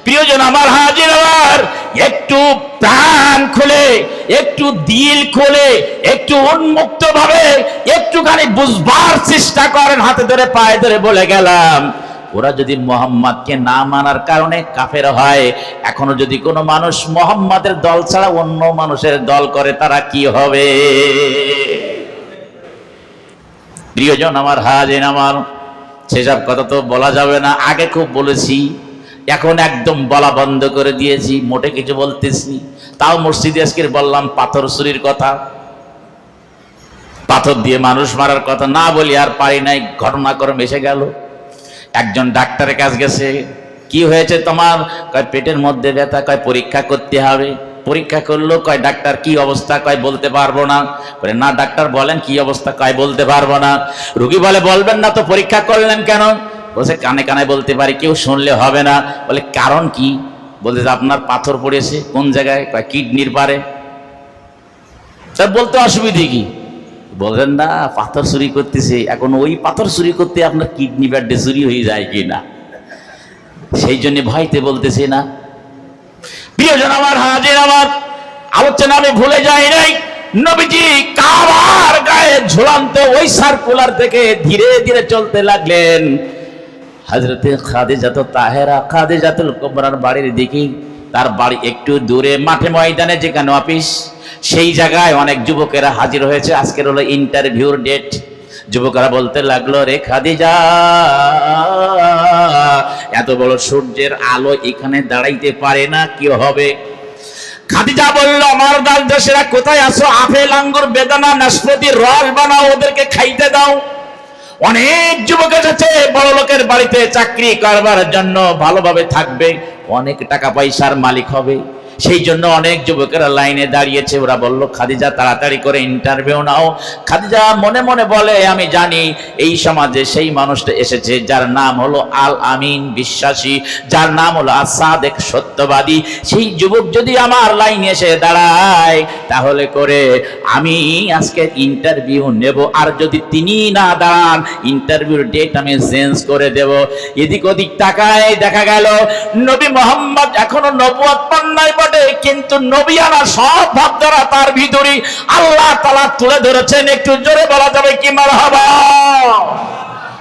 প্রিয়জন আমার, হাজির আমার, একটু প্রাণ খুলে, একটু দিল খুলে, একটু উন্মুক্ত ভাবে একটুখানি বুঝবার চেষ্টা করেন। হাতে ধরে পায়ে ধরে বলে গেলাম, ওরা যদি মুহাম্মদকে না মানার কারণে কাফের হয়, এখনো যদি কোনো মানুষ মুহাম্মদের দল ছাড়া অন্য মানুষের দল করে, তারা কি হবে? প্রিয়জন আমার, হাজির আমার, সেসব কথা তো বলা যাবে না। আগে খুব বলেছি, এখন একদম বলা বন্ধ করে দিয়েছি, মোটে কিছু বলতেছি। তাও মসজিদে আজকে বললাম পাথর চুরির কথা, পাথর দিয়ে মানুষ মারার কথা না বলি আর পারি নাই, ঘটনাক্রমে এসে গেল। একজন ডাক্তারের কাছে গেছে, কি হয়েছে তোমার? কয় পেটের মধ্যে ব্যথা, কয় পরীক্ষা করতে হবে। পরীক্ষা করলো, কয় ডাক্তার কি অবস্থা? কয় বলতে পারবো না। বলে, না ডাক্তার বলেন কি অবস্থা? কয় বলতে পারবো না। রোগী বলে, বলবেন না তো পরীক্ষা করলেন কেন? বলছে, কানে কানে বলতে পারি, কেউ শুনলে হবে না। বলে, কারণ কি? বলতে, আপনার পাথর পড়েছে। কোন জায়গায়? কয় কিডনির পারে। তা বলতে অসুবিধে কি? বলবেন না, পাথর চুরি করতেছে। এখন ওই পাথর চুরি করতে আপনার কিডনি ব্যাডে চুরি হয়ে যায় কিনা, সেই জন্য ভয়তে বলতেছে না। প্রিয়জন আমার, হাজির আমার, আলোচনা আমি ভুলে যাই নাই। নবীজি কাবার গায়ে ঝুলন্ত ওই সার্কুলার থেকে ধীরে ধীরে চলতে লাগলেন হযরতে খাদিজাতুত তাহেরা, খাদিজাতুল কুবরার বাড়ির দিকে। তার বাড়ি একটু দূরে মাঠে ময়দানে, যেখানে অফিস, সেই জায়গায় অনেক যুবকেরা হাজির হয়েছে। আজকের হলো ইন্টারভিউর ডেট। যুবকেরা বলতে লাগলো, রে খাদিজা, এত বড় সূর্যের আলো এখানে দাঁড়াইতে পারে না, কি হবে? খাদিজা বলল, আমার দেশেরা কোথায় আছো? আপেল, আঙ্গুর, বেদানা, নাশপাতি, রস বানাও, ওদেরকে খাইতে দাও। অনেক যুবক এসেছে বড় লোকের বাড়িতে চাকরি করবার জন্য, ভালোভাবে থাকবে, অনেক টাকা পয়সার মালিক হবে। সেই জন্য অনেক যুবকেরা লাইনে দাঁড়িয়েছে। ওরা বলল, খাদিজা তাড়াতাড়ি করে ইন্টারভিউ নাও। খাদিজা মনে মনে বলে, আমি জানি এই সমাজে সেই মানুষটা এসেছে যার নাম হলো আল আমিন, বিশ্বাসী, যার নাম হলো আসাদেক, সত্যবাদী। সেই যুবক যদি আমার লাইনে এসে দাঁড়ায় তাহলে করে আমি আজকে ইন্টারভিউ নেব, আর যদি তিনি না দাঁড়ান ইন্টারভিউর ডেট আমি চেঞ্জ করে দেব। এদিক ওদিক তাকায়, দেখা গেল নবী মোহাম্মদ এখনো নবুয়ত পান নাই বটে, কিন্তু নবিয়ানা সব ভাবধারা তার ভিতরে আল্লাহ তাআলা তুলে ধরেছেন। একটু জোরে বলা যাবে কি মারহাবা?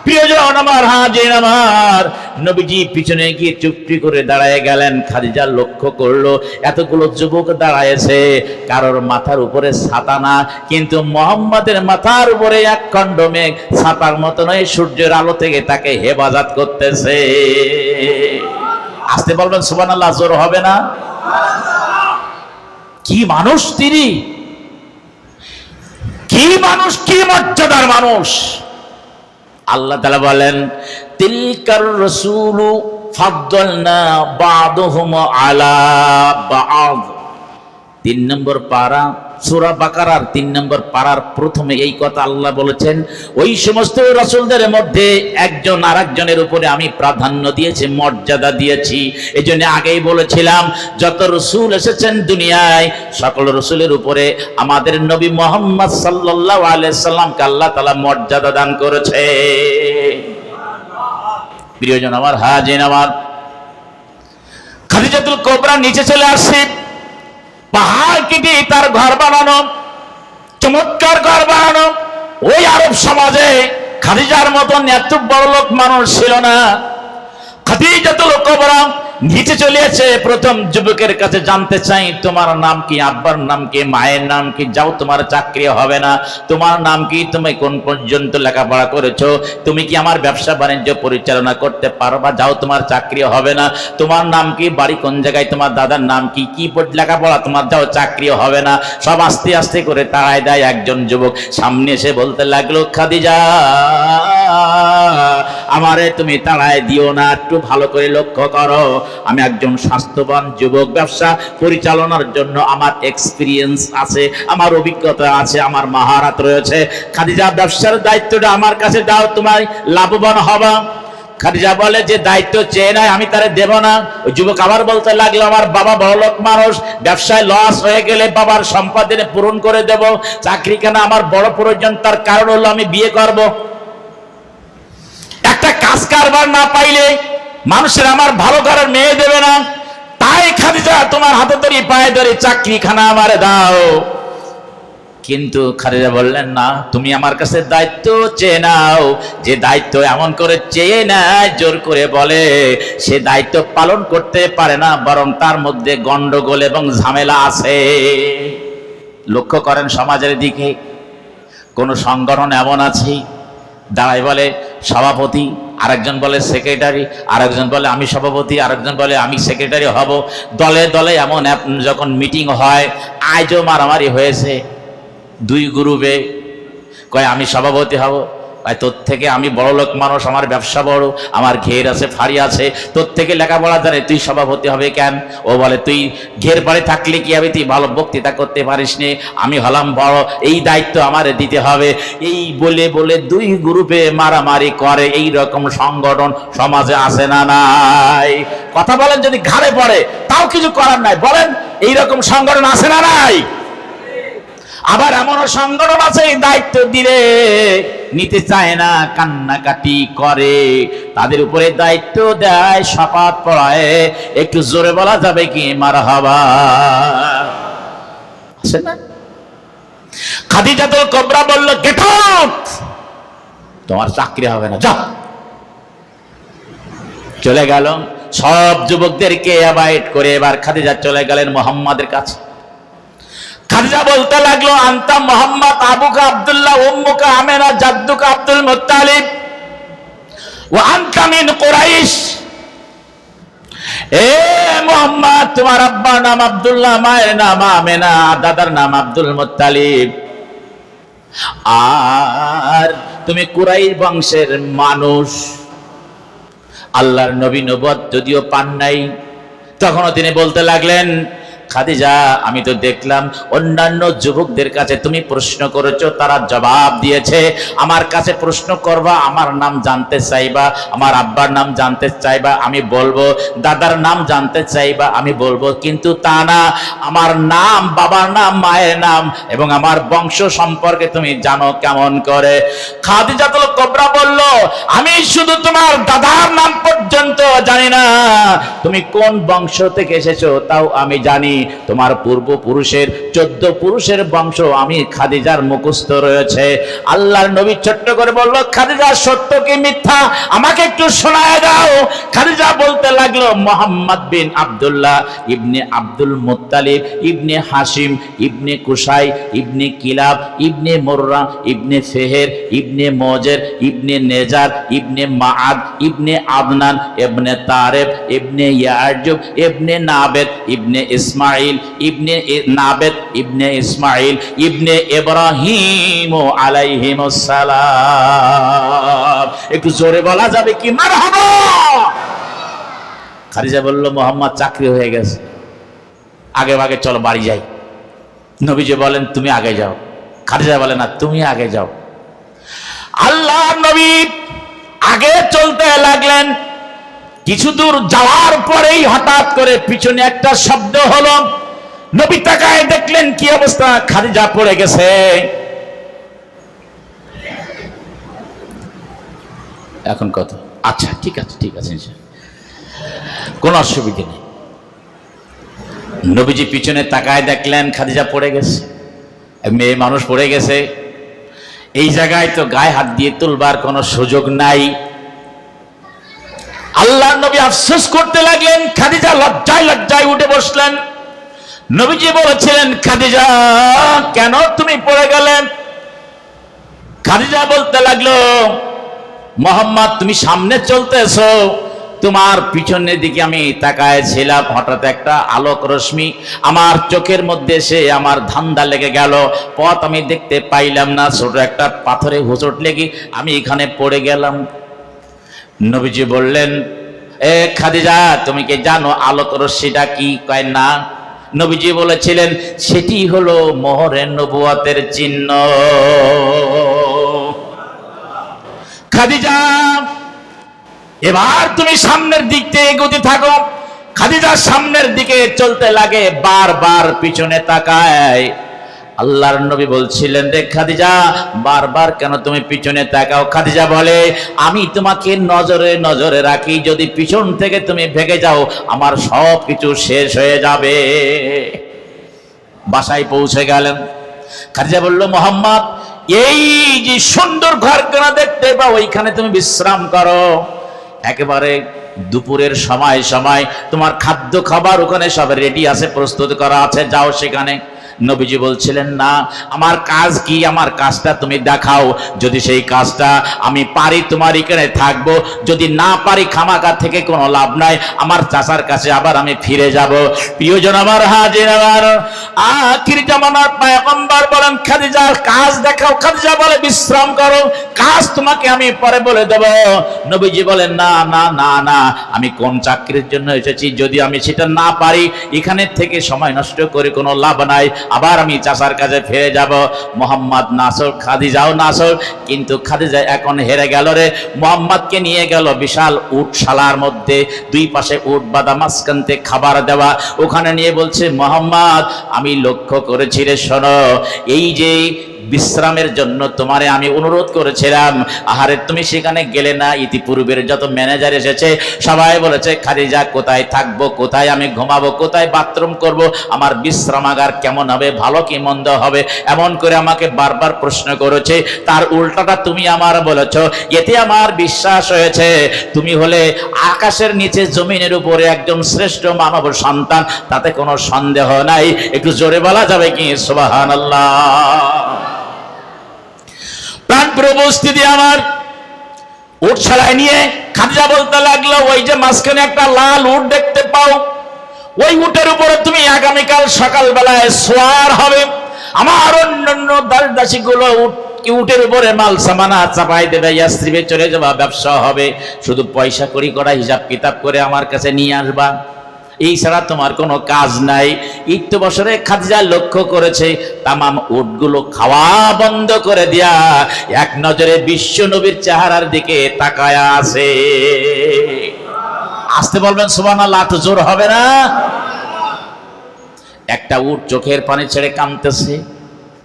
প্রিয়জন আমার, হাজির আমার, নবীজি পিছনে গিয়ে চুপটি করে দাঁড়ায় গেলেন। খাদিজা লক্ষ্য করলো এতগুলো যুবক দাঁড়ায়েছে, কারোর মাথার উপরে ছাতা না, কিন্তু মোহাম্মদের মাথার উপরে এক খণ্ড মেঘ ছাতার মতো নয়, সূর্যের আলো থেকে তাকে হেফাজত করতেছে। আসতে বলবেন সুবহানাল্লাহ, জোর হবে না? কি মানুষ তিনি, কি মানুষ, কি মর্যাদার মানুষ! আল্লাহ তাআলা বলেন, তিলকার রাসূলু ফাদ্দালনা বা'দুহুম আলা বা'দ। 3 নম্বর পারা সূরা বাকারার 3 নম্বর পারার প্রথমে এই কথা আল্লাহ বলেছেন, ওই সমস্ত রাসূলদের মধ্যে একজন আরেকজনের উপরে আমি প্রাধান্য দিয়েছি, মর্যাদা দিয়েছি। এজন্য আগেই বলেছিলাম, যত রাসূল এসেছেন দুনিয়ায় সকল রাসূলের উপরে আমাদের নবী মুহাম্মদ সাল্লাল্লাহু আলাইহি সাল্লামকে আল্লাহ তাআলা মর্যাদা দান করেছে। প্রিয়জন আমার, হাজির আমার, খাদিজাতুল কুবরা নিচে চলে আসছে। পাহাড় কেটে তার ঘর বানানো, চমৎকার ঘর বানানো। ওই আরব সমাজে খাদিজার মতন এত বড় লোক মানুষ ছিল না। খাদিজাতুল কুবরা নিচে চলে এসে প্রথম যুবকের কাছে জানতে চাই, তোমার নাম কি, আব্বার নাম কি, মায়ের নাম কি? যাও, তোমার চাকরি হবে না। তোমার নাম কি? তুমি কোন পর্যন্ত লেখাপড়া করেছো? তুমি কি আমার ব্যবসা বাণিজ্য পরিচালনা করতে পারবা? যাও, তোমার চাকরি হবে না। তোমার নাম কি, বাড়ি কোন জায়গায়, তোমার দাদার নাম কি, কি লেখাপড়া তোমার? যাও, চাকরি হবে না। সব আস্তে আস্তে করে তাড়ায় দেয়। একজন যুবক সামনে এসে বলতে লাগলো, খাদিজা আমারে তুমি তাড়ায় দিও না, একটু ভালো করে লক্ষ্য করো। আমি একজন স্বাস্থ্যবান যুবক, ব্যবসা পরিচালনার জন্য আমার এক্সপিরিয়েন্স আছে, আমার অভিজ্ঞতা আছে, আমার মাহারাত রয়েছে। খাদিজা, ব্যবসার দায়িত্বটা আমার কাছে দাও, তোমার লাভবান হবা। খাদিজা বলে, যে দায়িত্ব চেয়ে নাই আমি তারে দেব না। ওই যুবক আবার বলতে লাগলো, আমার বাবা বড়লোক মানুষ, ব্যবসায় লস হয়ে গেলে বাবার সম্পদ পূরণ করে দেব। চাকরি কেন আমার বড় প্রয়োজন, তার কারণ হলো আমি বিয়ে করব। একটা কাজ কারবার না পাইলে মানুষের আমার ভালো করার মেয়ে দেবে না। তাই খাদিজা তোমার হাতে ধরে পায়ে ধরে চাকরিখানা আমারে দাও। কিন্তু খাদিজা বললেন, না, তুমি আমার কাছে দায়িত্ব চেয়ে নাও। যে দায়িত্ব এমন করে চেয়ে নেয়, জোর করে বলে, সে দায়িত্ব পালন করতে পারে না, বরং তার মধ্যে গন্ডগোল এবং ঝামেলা আছে। লক্ষ্য করেন সমাজের দিকে, কোন সংগঠন এমন আছে দাঁড়ায় বলে সভাপতি, আরেকজন বলে সেক্রেটারি, আরেকজন বলে আমি সভাপতি, আরেকজন বলে আমি সেক্রেটারি হব। দলে দলে এমন যখন মিটিং হয়, আজও মারামারি হয়েছে। 2 গ্রুপে, কয় আমি সভাপতি হব, তোর থেকে আমি বড় লোক মানুষ, আমার ব্যবসা বড়, আমার ঘের আছে, ফাড়ি আছে, তোর থেকে লেখাপড়া জানে, তুই সভাপতি হবে কেন? ও বলে, তুই ঘের পাড়ে থাকলে কি হবে, তুই ভালো বক্তৃতা করতে পারিস নি, আমি হলাম বড়, এই দায়িত্ব আমার দিতে হবে। এই বলে বলে 2 গ্রুপে মারামারি করে। এই রকম সংগঠন সমাজে আছে না নাই? কথা বলেন, যদি ঘাড়ে পড়ে তাও কিছু করার নাই। বলেন, এই রকম সংগঠন আছে না নাই? আবার এমনও সংগঠন আছে, এই দায়িত্ব দিলে নিতে চায় না, কান্নাকাটি করে, তাদের উপরে দায়িত্ব দেয়, শপথ পড়ায়। একটু জোরে বলা যাবে কি মারহাবা? আছে না? খাদিজাতুল কুবরা বলল, গেট আউট, তোমার চাকরি হবে না, যাও। চলে গেল। সব যুবকদেরকে অ্যাভয়েড করে এবার খাদিজা চলে গেলেন মুহাম্মাদের কাছে। খাদিজা বলতে লাগলো, আনতা মুহাম্মদ, আবুকা আব্দুল্লাহ, উম্মুকা আমিনা, জাদ্দুকা আব্দুল মুত্তালিব, ওয়া আনতা মিন কুরাইশ। এ মুহাম্মদ, তোমার আব্বার নাম আব্দুল্লাহ, মায়ের নাম আমিনা, দাদার নাম আব্দুল মুত্তালিব, আর তুমি কুরাইশ বংশের মানুষ। আল্লাহর নবী নবুয়ত যদিও পান নাই, তখনও তিনি বলতে লাগলেন, খাদিজা, আমি তো দেখলাম অন্যান্য যুবকদের কাছে তুমি প্রশ্ন করেছো, তারা জবাব দিয়েছে। আমার কাছে প্রশ্ন করবা, আমার নাম জানতে চাইবা, আমার আব্বার নাম জানতে চাইবা, আমি বলবো, দাদার নাম জানতে চাইবা, আমি বলবো, কিন্তু তা না, আমার নাম, বাবার নাম, মায়ের নাম এবং আমার বংশ সম্পর্কে তুমি জানো কেমন করে? খাদিজাতুল কুবরা বলল, আমি শুধু তোমার দাদার নাম পর্যন্ত জানি না, তুমি কোন বংশ থেকে এসেছো তাও আমি জানি। তোমার পূর্বপুরুষের 14 পুরুষের বংশ আমি খাদিজার মুখস্থ রয়েছে। আল্লাহর নবী ছোট্ট করে বলল, খাদিজা সত্য কি মিথ্যা আমাকে একটু শোনায় দাও। খাদিজা বলতে লাগলো, মুহাম্মদ বিন আব্দুল্লাহ ইবনে আব্দুল মুত্তালিব ইবনে হাশিম ইবনে কুসাই ইবনে কিলাব ইবনে মুররা ইবনে ফেহের ইবনে মোজের ইবনে নেজার ইবনে মাআদ ইবনে আদনান ইবনে তারেব ইবনে ইয়ারজুব ইবনে নাবেদ ইবনে ইসমাইল ইবনে নাবেদ ইবনে ইসমাইল ইবনে ইব্রাহিম আলাইহিমুস সালাম। একটু জোরে বলা যাবে কি মারহাবা? খাদিজা বলল, মোহাম্মদ চাকরি হয়ে গেছে, আগে আগে চলো বাড়ি যাই। নবীজি বলেন, তুমি আগে যাও। খাদিজা বলে, না, তুমি আগে যাও। আল্লাহ নবী আগে চলতে লাগলেন। কিছু দূর যাওয়ার পরেই হঠাৎ করে পিছনে একটা শব্দ হলো। নবী তাকায় দেখলেন কি অবস্থা, খাদিজা পড়ে গেছে। এখন কত? আচ্ছা, ঠিক আছে, ঠিক আছে, কোনো অসুবিধা নেই। নবীজি পিছনে তাকায় দেখলেন খাদিজা পড়ে গেছে, মেয়ে মানুষ পড়ে গেছে। এই জায়গায় তো গায়ে হাত দিয়ে তুলবার কোনো সুযোগ নাই। আল্লাহ নবী আফসোস করতে লাগলেন। খাদিজা লজ্জায় লজ্জায় উঠে বসলেন। নবীজি বলেছিলেন, খাদিজা কেন তুমি পড়ে গেলেন? খাদিজা বলতে লাগলো, মোহাম্মদ তুমি সামনে চলতেছো, তোমার পিছনের দিকে আমি তাকায়ছিলাম, হঠাৎ একটা আলোক রশ্মি আমার চোখের মধ্যে এসে আমার ধান্দা লেগে গেল, পথ আমি দেখতে পাইলাম না, ছোট একটা পাথরে হোঁচট লেগে আমি এখানে পড়ে গেলাম। নবীজি বললেন, এ খাদিজা তুমি কি জানো আলোক রশ্মিটা কি? কয় না। নবীজি বলেছিলেন, সেটি হলো মোহরে নবুয়তের চিহ্ন। খাদিজা এবার তুমি সামনের দিক থেকে এগোতে থাকো। খাদিজা সামনের দিকে চলতে লাগে, বারবার পিছনে তাকায়। আল্লাহর নবী বলছিলেন, রে খাদিজা বারবার কেন তুমি পিছনে তাকাও? খাদিজা বলে, আমি তোমাকে নজরে নজরে রাখি, যদি পিছন থেকে তুমি ভেগে যাও আমার সব কিছু শেষ হয়ে যাবে। বাসায় পৌঁছে গেলেন। খাদিজা বলল, মোহাম্মদ এই যে সুন্দর ঘরখানা দেখতে পাও, ওইখানে তুমি বিশ্রাম করো। একেবারে দুপুরের সময় তোমার খাদ্য খাবার ওখানে সব রেডি আছে, প্রস্তুত করা আছে, যাও সেখানে। নবীজি বলছিলেন, না, আমার কাজ কি, আমার কাজটা তুমি দেখাও। যদি সেই কাজটা আমি পারি তোমার এখানে থাকবো, যদি না পারি খামাকা থেকে কোনো লাভ নাই, আমার চাচার কাছে আবার আমি ফিরে যাব। প্রিয়জন আমার, হাজির আমার আখির জামানার পয়গম্বর বলেন, খাদিজা কাজ দেখাও। খাদিজা বলে, বিশ্রাম করো, কাজ তোমাকে আমি পরে বলে দেব। নবীজি বলেন, না না না না, আমি কোন চাকরির জন্য এসেছি, যদি আমি সেটা না পারি এখানে থেকে সময় নষ্ট করে কোনো লাভ নাই, আবার আমি চাচার কাছে ফিরে যাব। মোহাম্মদ নাসর, খাদিজাও নাসর, কিন্তু খাদিজা এখন হেরে গেল রে। মোহাম্মদকে নিয়ে গেল বিশাল উটশালার মধ্যে, দুই পাশে উট বাঁধা, মাঝখানতে খাবার দেওয়া। ওখানে নিয়ে বলছে, মোহাম্মদ আমি লক্ষ্য করেছি রে, শোনো, এই যে বিশ্রামের জন্য তোমারে আমি অনুরোধ করেছিলাম, আহারে তুমি সেখানে গেলে না। ইতিপূর্বের যত ম্যানেজার এসেছে সবাই বলেছে, খাদিজা কোথায় থাকবো, কোথায় আমি ঘুমাবো, কোথায় বাথরুম করব, আমার বিশ্রামাগার কেমন হবে, ভালো কি মন্দ হবে, এমন করে আমাকে বারবার প্রশ্ন করেছে। তার উল্টাটা তুমি আমার বলেছ, এতে আমার বিশ্বাস হয়েছে তুমি হলে আকাশের নিচে জমিনের উপরে একজন শ্রেষ্ঠ মানব সন্তান, তাতে কোনো সন্দেহ নাই। একটু জোরে বলা যাবে কি সুবহানাল্লাহ? উপস্থিতি আমার উট ছাড়াই নিয়ে খাদিজা বলতে লাগলো, ওই যে মাঝখানে একটা লাল উট দেখতে পাও, ওই উটের উপরে তুমি আগামীকাল সকালবেলায় সোয়ার হবে। আমার অন্যান্য দাসদাসী গুলো উটের উপরে মাল সামানা চাপাই দেবে, ইয়াসরিবে চলে যাবা, ব্যবসা হবে, শুধু পয়সা করি করা হিসাব কিতাব করে আমার কাছে নিয়ে আসবা। এই ছাড়া তোমার কোনো কাজ নাই। একটু বছরে খাদিজা লক্ষ্য করেছে তামাম উটগুলো খাওয়া বন্ধ করে দিয়া এক নজরে বিশ্ব নবীর চেহারার দিকে তাকায়া আছে। আসতে বলবেন সুবহানাল্লাহ, তো জোর হবে না? একটা উট চোখের পানি ছেড়ে কাঁদতেছে,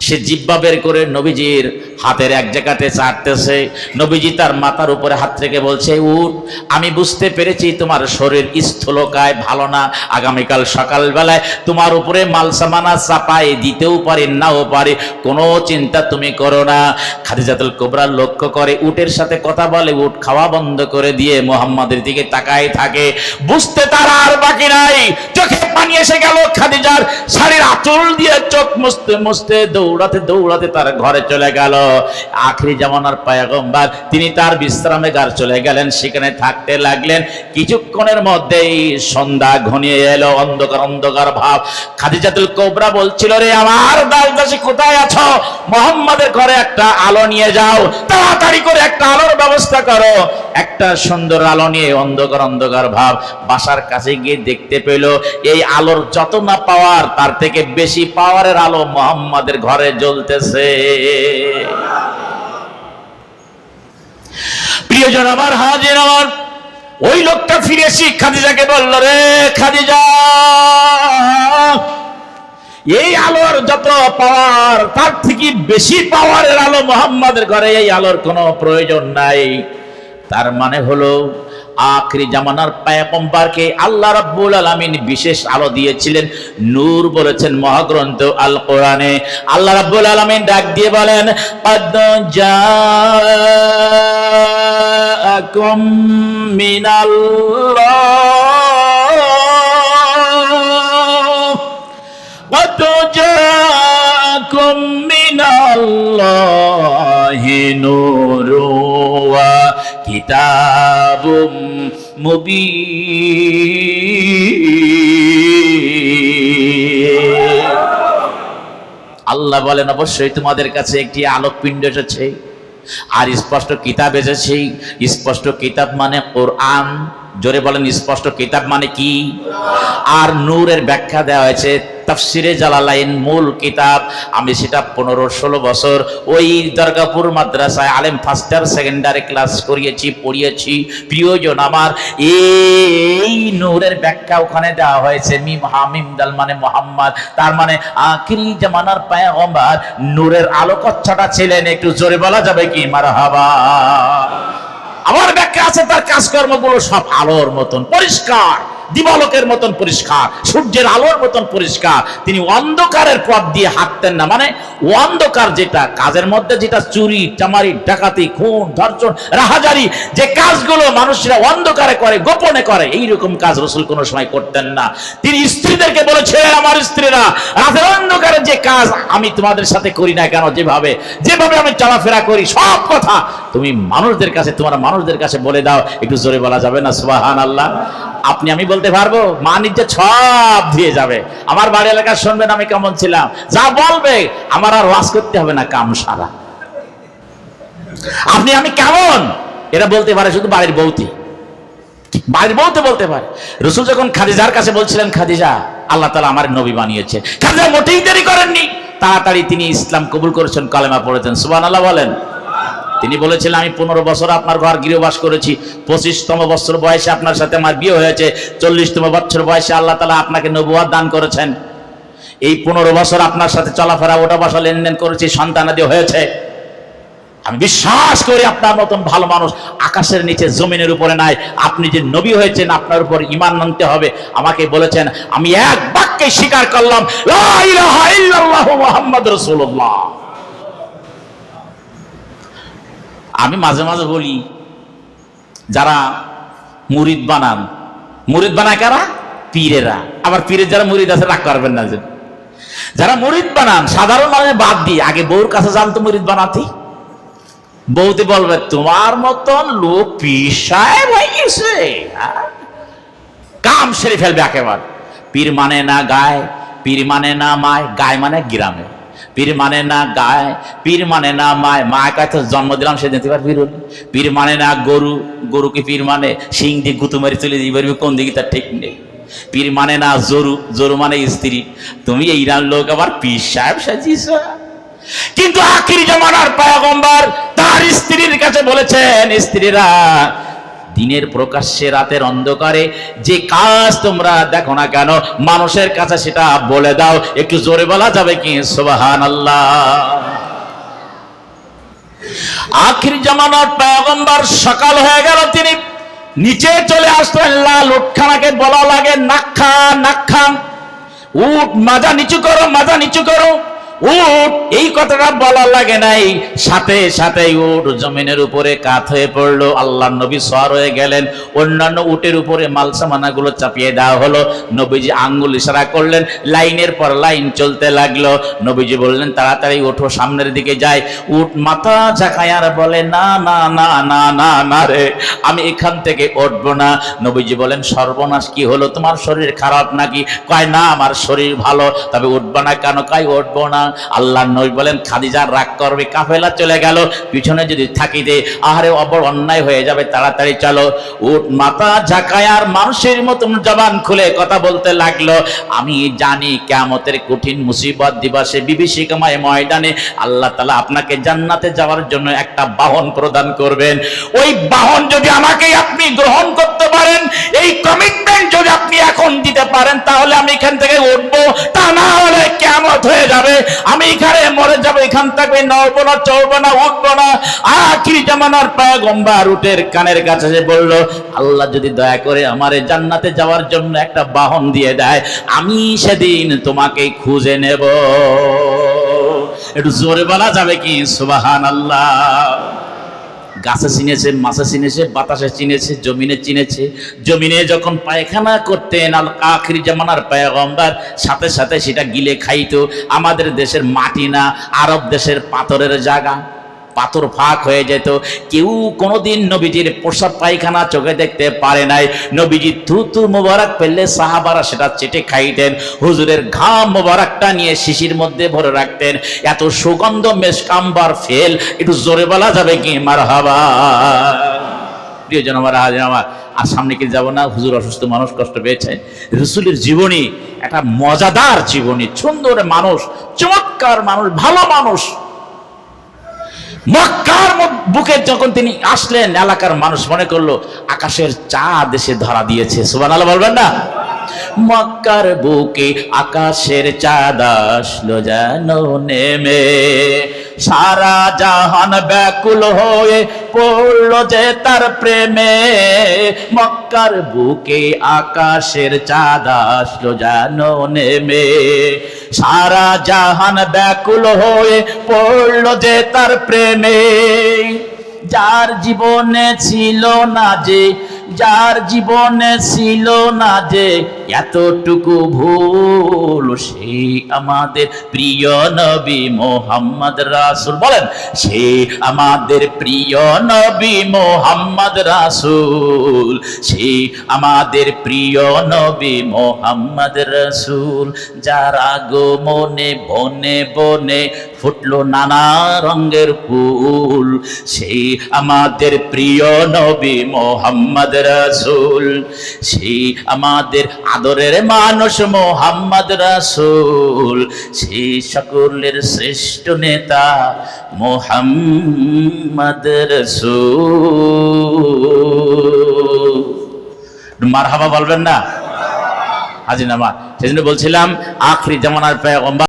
সে জিহ্বা বের করে নবীজির হাতের এক জায়গাতে চাটতেছে। নবীজি তার মাথার উপরে হাত রেখে বলছে, উট আমি বুঝতে পেরেছি তোমার শরীর স্থূলকায় ভালো না, আগামীকাল সকালবেলায় তোমার উপরে মালসামানা চাপাই দিতেও পারি নাও পারি, কোনো চিন্তা তুমি করো না। খাদিজাতুল কুবরা লক্ষ্য করে উটের সাথে কথা বলে, উট খাওয়া বন্ধ করে দিয়ে মুহাম্মাদের দিকে তাকায় থাকে। বুঝতে তার আর বাকি নাই, চোখে পানি এসে গেল। খাদিজার শাড়ির আঁচল দিয়ে চোখ মুছতে মুছতে দৌড়াতে দৌড়াতে তার ঘরে চলে গেল। আখিরি জামানার পয়গম্বর তিনি তার বিশ্রামে ঘর চলে গেলেন, সেখানে থাকতে লাগলেন। কিছুক্ষণের মধ্যেই সন্ধ্যা ঘনিয়ে এলো, অন্ধকার অন্ধকার ভাব। খাদিজাতুল কুবরা বলছিল, রে আমার দাসী কোথায় আছো? মুহাম্মাদের ঘরে একটা আলো নিয়ে যাও, তাড়াতাড়ি করে একটা আলোর ব্যবস্থা করো। একটা সুন্দর আলো নিয়ে অন্ধকার অন্ধকার ভাব বাসার কাছে গিয়ে দেখতে পেল এই আলোর যত না পাওয়ার তার থেকে বেশি পাওয়ারের আলো মুহাম্মাদের ঘরে জ্বলতেছে। প্রিয়জন আমার, হাজির আমার, ওই লোকটা ফিরে এসে খাদিজাকে বলল, রে খাদিজা, এই আলোর যত পাওয়ার তার থেকে বেশি পাওয়ারের আলো মুহাম্মাদের ঘরে, এই আলোর কোনো প্রয়োজন নাই। তার মানে হলো আখিরি জামানার পয়গম্বরকে আল্লাহ রাব্বুল আলামিন বিশেষ আলো দিয়েছিলেন, নূর বলেছেন মহাগ্রন্থ আল কোরআনে। আল্লাহ রাব্বুল আলামিন ডাক দিয়ে বলেন, কদ জাআকুম মিনাল্লাহ, কদ জাআকুম মিনাল্লাহি নূরুন ওয়া কিতাবুম মুবিন। আল্লাহ বলেন, অবশ্যই তোমাদের কাছে একটি আলোকপিণ্ড এসেছে আর স্পষ্ট কিতাব এসেছে। স্পষ্ট কিতাব মানে কোরআন। জোরে বলেন, স্পষ্ট কিতাব মানে কি? আর নূরের ব্যাখ্যা দেওয়া হয়েছে তাফসিরে জালালাইন, মূল কিতাব। আমি সেটা 15-16 বছর ওই দুর্গাপুর মাদ্রাসায় আলেম ফার্স্ট ইয়ার সেকেন্ডারি ক্লাস করিয়েছি, পড়িয়েছি। প্রিয়জন আমার, এই নূরের ব্যাখ্যা ওখানে দেওয়া হয়েছে মিম হামিম দাল মানে মুহাম্মদ, তার মানে আখিরি জামানার পয়গম্বর নূরের আলোকচ্ছটা ছিলেন। একটু জোরে বলা যাবে কি মারহাবা? আমার ব্যাখ্যা আছে, তার কাজকর্মগুলো সব আলোর মতন পরিষ্কার, দিবালোকের মতন পরিষ্কার, সূর্যের আলোর মতন পরিষ্কার। তিনি অন্ধকারের পথ দিয়ে হাঁটতেন না, মানে অন্ধকার যেটা কাজের মধ্যে, যেটা চুরি চামারি ডাকাতি খুন ধর্ষণ রাহাজারি, যে কাজগুলো মানুষরা অন্ধকারে করে গোপনে করে, এইরকম কাজ রাসূল কোনো সময় করতেন না। তিনি স্ত্রীদেরকে বলেছিলেন, আমার স্ত্রীরা, রাতের অন্ধকারে যে কাজ আমি তোমাদের সাথে করি না কেন, যেভাবে আমি চলাফেরা করি সব কথা তুমি মানুষদের কাছে, তোমরা মানুষদের কাছে বলে দাও। একটু জোরে বলা যাবে না সুবহানাল্লাহ? আপনি আমি বলতে পারবো, মানিজ্য সব দিয়ে যাবে। আমার বাড়ি এলাকা শুনবেন আমি কেমন ছিলাম, যা বলবে আমার আর ওয়াজ করতে হবে না, কাম সারা। আপনি আমি কেমন এটা বলতে পারে শুধু বাড়ির বউতি, বাড়ির বউতে বলতে পারে। রাসূল যখন খাদিজার কাছে বলছিলেন, খাদিজা আল্লাহ তাআলা আমার নবী বানিয়েছে, খাদিজা মোটেই দেরি করেননি, তাড়াতাড়ি তিনি ইসলাম কবুল করেছেন, কালেমা পড়েছেন। সুবহানাল্লাহ বলেন। তিনি বলেছিলেন, আমি 15 বছর আপনার ঘর গৃহবাস করেছি, 25তম বছর বয়সে আপনার সাথে আমার বিয়ে হয়েছে, 40তম বছর বয়সে আল্লাহ তাআলা আপনাকে নবুয়ত দান করেছেন। এই 15 বছর আপনার সাথে চলাফেরা ওঠা বসা লেনদেন করেছি, সন্তানাদি হয়েছে। আমি বিশ্বাস করি আপনার মতন ভালো মানুষ আকাশের নিচে জমিনের উপরে নাই। আপনি যে নবী হয়েছেন, আপনার উপর ঈমান আনতে হবে। আমাকে বলেছেন, আমি এক বাক্যে স্বীকার করলাম, লা ইলাহা ইল্লাল্লাহু মুহাম্মাদুর রাসূলুল্লাহ। আমি মাঝে মাঝে বলি, যারা মুরিদ বানায় কারা? পীরেরা। আবার পীরের যারা মুরিদ আছে রাগ করবেন না, যারা মুরিদ বানান সাধারণ মানুষ বাদ দিয়ে আগে বউর কাছে জানতো মুরিদ বানাতি। বউতে বলবে, তোমার মতন লোক পীর সাহেব হয়ে গেছে, কাম সেরে ফেলবে একেবারে। পীর মানে না গায়, পীর মানে না মায়, গায় মানে গ্রামে। পীর মানে না গায়, পীর মানে না মায়, মায় কাছে জন্ম দিলাম সেদিন থেকে পীর হল। পীর মানে না গরু, গরুকে পীর মানে সিং দিয়ে গুতু মারি চলে দিয়ে পারবে কোন দিকে তার ঠিক নেই। পীর মানে না জরু, জরু মানে স্ত্রী। তুমি ইরান লোক আবার পীর সাহেব সাজিয়েছ। কিন্তু আখির জামানার পয়গম্বর তার স্ত্রীর কাছে বলেছেন, স্ত্রীরা দিনের প্রকাশ্যে রাতের অন্ধকারে যে কাজ তোমরা দেখো না কেন, মানুষের কাছে সেটা বলে দাও। একটু জোরে বলা যাবে কি সুবহানাল্লাহ? আখির জামানার পয়গম্বর সকাল হয়ে গেল, তিনি নিচে চলে আসলেন। লাল উটখানাকে বলা লাগে নাক্ষা, নাক্ষা, উট মাজা নিচু করো, মাজা নিচু করো। উট এই কথাটা বলা লাগে নাই, সাথে সাথে উট জমিনের উপরে কাত হয়ে পড়লো। আল্লাহর নবী সওয়ার হয়ে গেলেন, অন্যান্য উটের উপরে মালসামানাগুলো চাপিয়ে দেওয়া হলো। নবীজি আঙ্গুল ইশারা করলেন, লাইনের পর লাইন চলতে লাগলো। নবীজি বললেন তাড়াতাড়ি ওঠো, সামনের দিকে যায়। উট মাথা ঝাঁকায় আর বলে না না না না না না রে, আমি এখান থেকে উঠবো না। নবীজি বলেন সর্বনাশ, কি হলো, তোমার শরীর খারাপ নাকি? কয় না, আমার শরীর ভালো। তবে উঠবো না কেন? কয় উঠবো না। আল্লাহর নবী বলেন খাদিজার রাগ করবে, কাফেলা চলে গেল, পিছনে যদি থাকি দে আহারে অবর অন্যায় হয়ে যাবে, তাড়াতাড়ি চলো। উট মাথা ঝাঁকায় আর মানুষের মতন জবান খুলে কথা বলতে লাগলো, আমি জানি কিয়ামতের কঠিন মুসিবত দিবসে বিভীষিকাময় ময়দানে আল্লাহ তাআলা আপনাকে জান্নাতে যাওয়ার জন্য একটা বাহন প্রদান করবেন। ওই বাহন যদি আমাকে আপনি গ্রহণ করতে পারেন, এই কমিটমেন্ট যদি আপনি এখন দিতে পারেন, তাহলে আমি এখান থেকে উঠবো। তা না হলে কিয়ামত হয়ে যাবে, আমি এখানে মরে যাবো, এখান থেকে নড়বো না, চড়বো না, উঠবো না। আখির জামানার পয়গম্বর উটের কানের কাছে যে বলল, আল্লাহ যদি দয়া করে আমারে জান্নাতে যাওয়ার জন্য একটা বাহন দিয়ে দেয়, আমি সেদিন তোমাকে খুঁজে নেব। একটু জোরে বলা যাবে কি সুবহানাল্লাহ? গাছে চিনেছে, মাছে চিনেছে, বাতাসে চিনেছে, জমিনে চিনেছে। জমিনে যখন পায়খানা করতেন আখির জামানার পয়গম্বর, সাথে সাথে সেটা গিলে খাইতো। আমাদের দেশের মাটি না, আরব দেশের পাথরের জায়গা, পাথর ফাঁক হয়ে যেত। কেউ কোনোদিন নবীজির প্রসাব পায়খানা চোখে দেখতে পারে নাই। নবীজি থুতু মোবারক পেলে সাহাবারা সেটা চেটে খাইতেন। হুজুরের ঘাম মোবারকটা নিয়ে শিশির মধ্যে ভরে রাখতেন। এত সুগন্ধ মেশকাম্বার ফেল, একটু জোরে বলা যাবে কি মারহাবা? প্রিয়জন আমার, আজ আমার আর সামনে কি যাব না, হুজুর অসুস্থ, মানুষ কষ্ট পেয়েছে। রাসূলের জীবনী একটা মজাদার জীবনী, সুন্দর মানুষ, চমৎকার মানুষ, ভালো মানুষ। মক্কার বুকে যখন তিনি আসলেন, এলাকার মানুষ মনে করলো আকাশের চাঁদ এসে ধরা দিয়েছে। সুবহানাল্লাহ বলবেন না? মক্কার বুকে আকাশের চাঁদ আসলো যেন নেমে, সারা জাহান ব্যাকুল হয়ে পড়লো যে তার প্রেমে। মক্কার বুকে আকাশের চাঁদ আসলো যেন নেমে, সারা জাহান ব্যাকুল হয়ে পড়লো যে তার প্রেমে। যার জীবনে ছিল না যে, যার জীবনে ছিল না যে এতটুকু ভুল, সে আমাদের প্রিয় নবী মুহাম্মদ রাসূল। বলেন, সে আমাদের প্রিয় নবী মুহাম্মদ রাসূল, সে আমাদের প্রিয় নবী মুহাম্মদ রাসূল। যার আগমনে বনে বনে ফুটলো নানা রঙের ফুল, সেই আমাদের প্রিয় নবী মুহাম্মদ রাসূল, সেই আমাদের আদরের মানুষ মুহাম্মদ রাসূল, সেই সকলের শ্রেষ্ঠ নেতা মুহাম্মদ রাসূল। মারহাবা বলবেন না? হাজির নামা। সেজন্য বলছিলাম আখির জামানার পয়গম্বর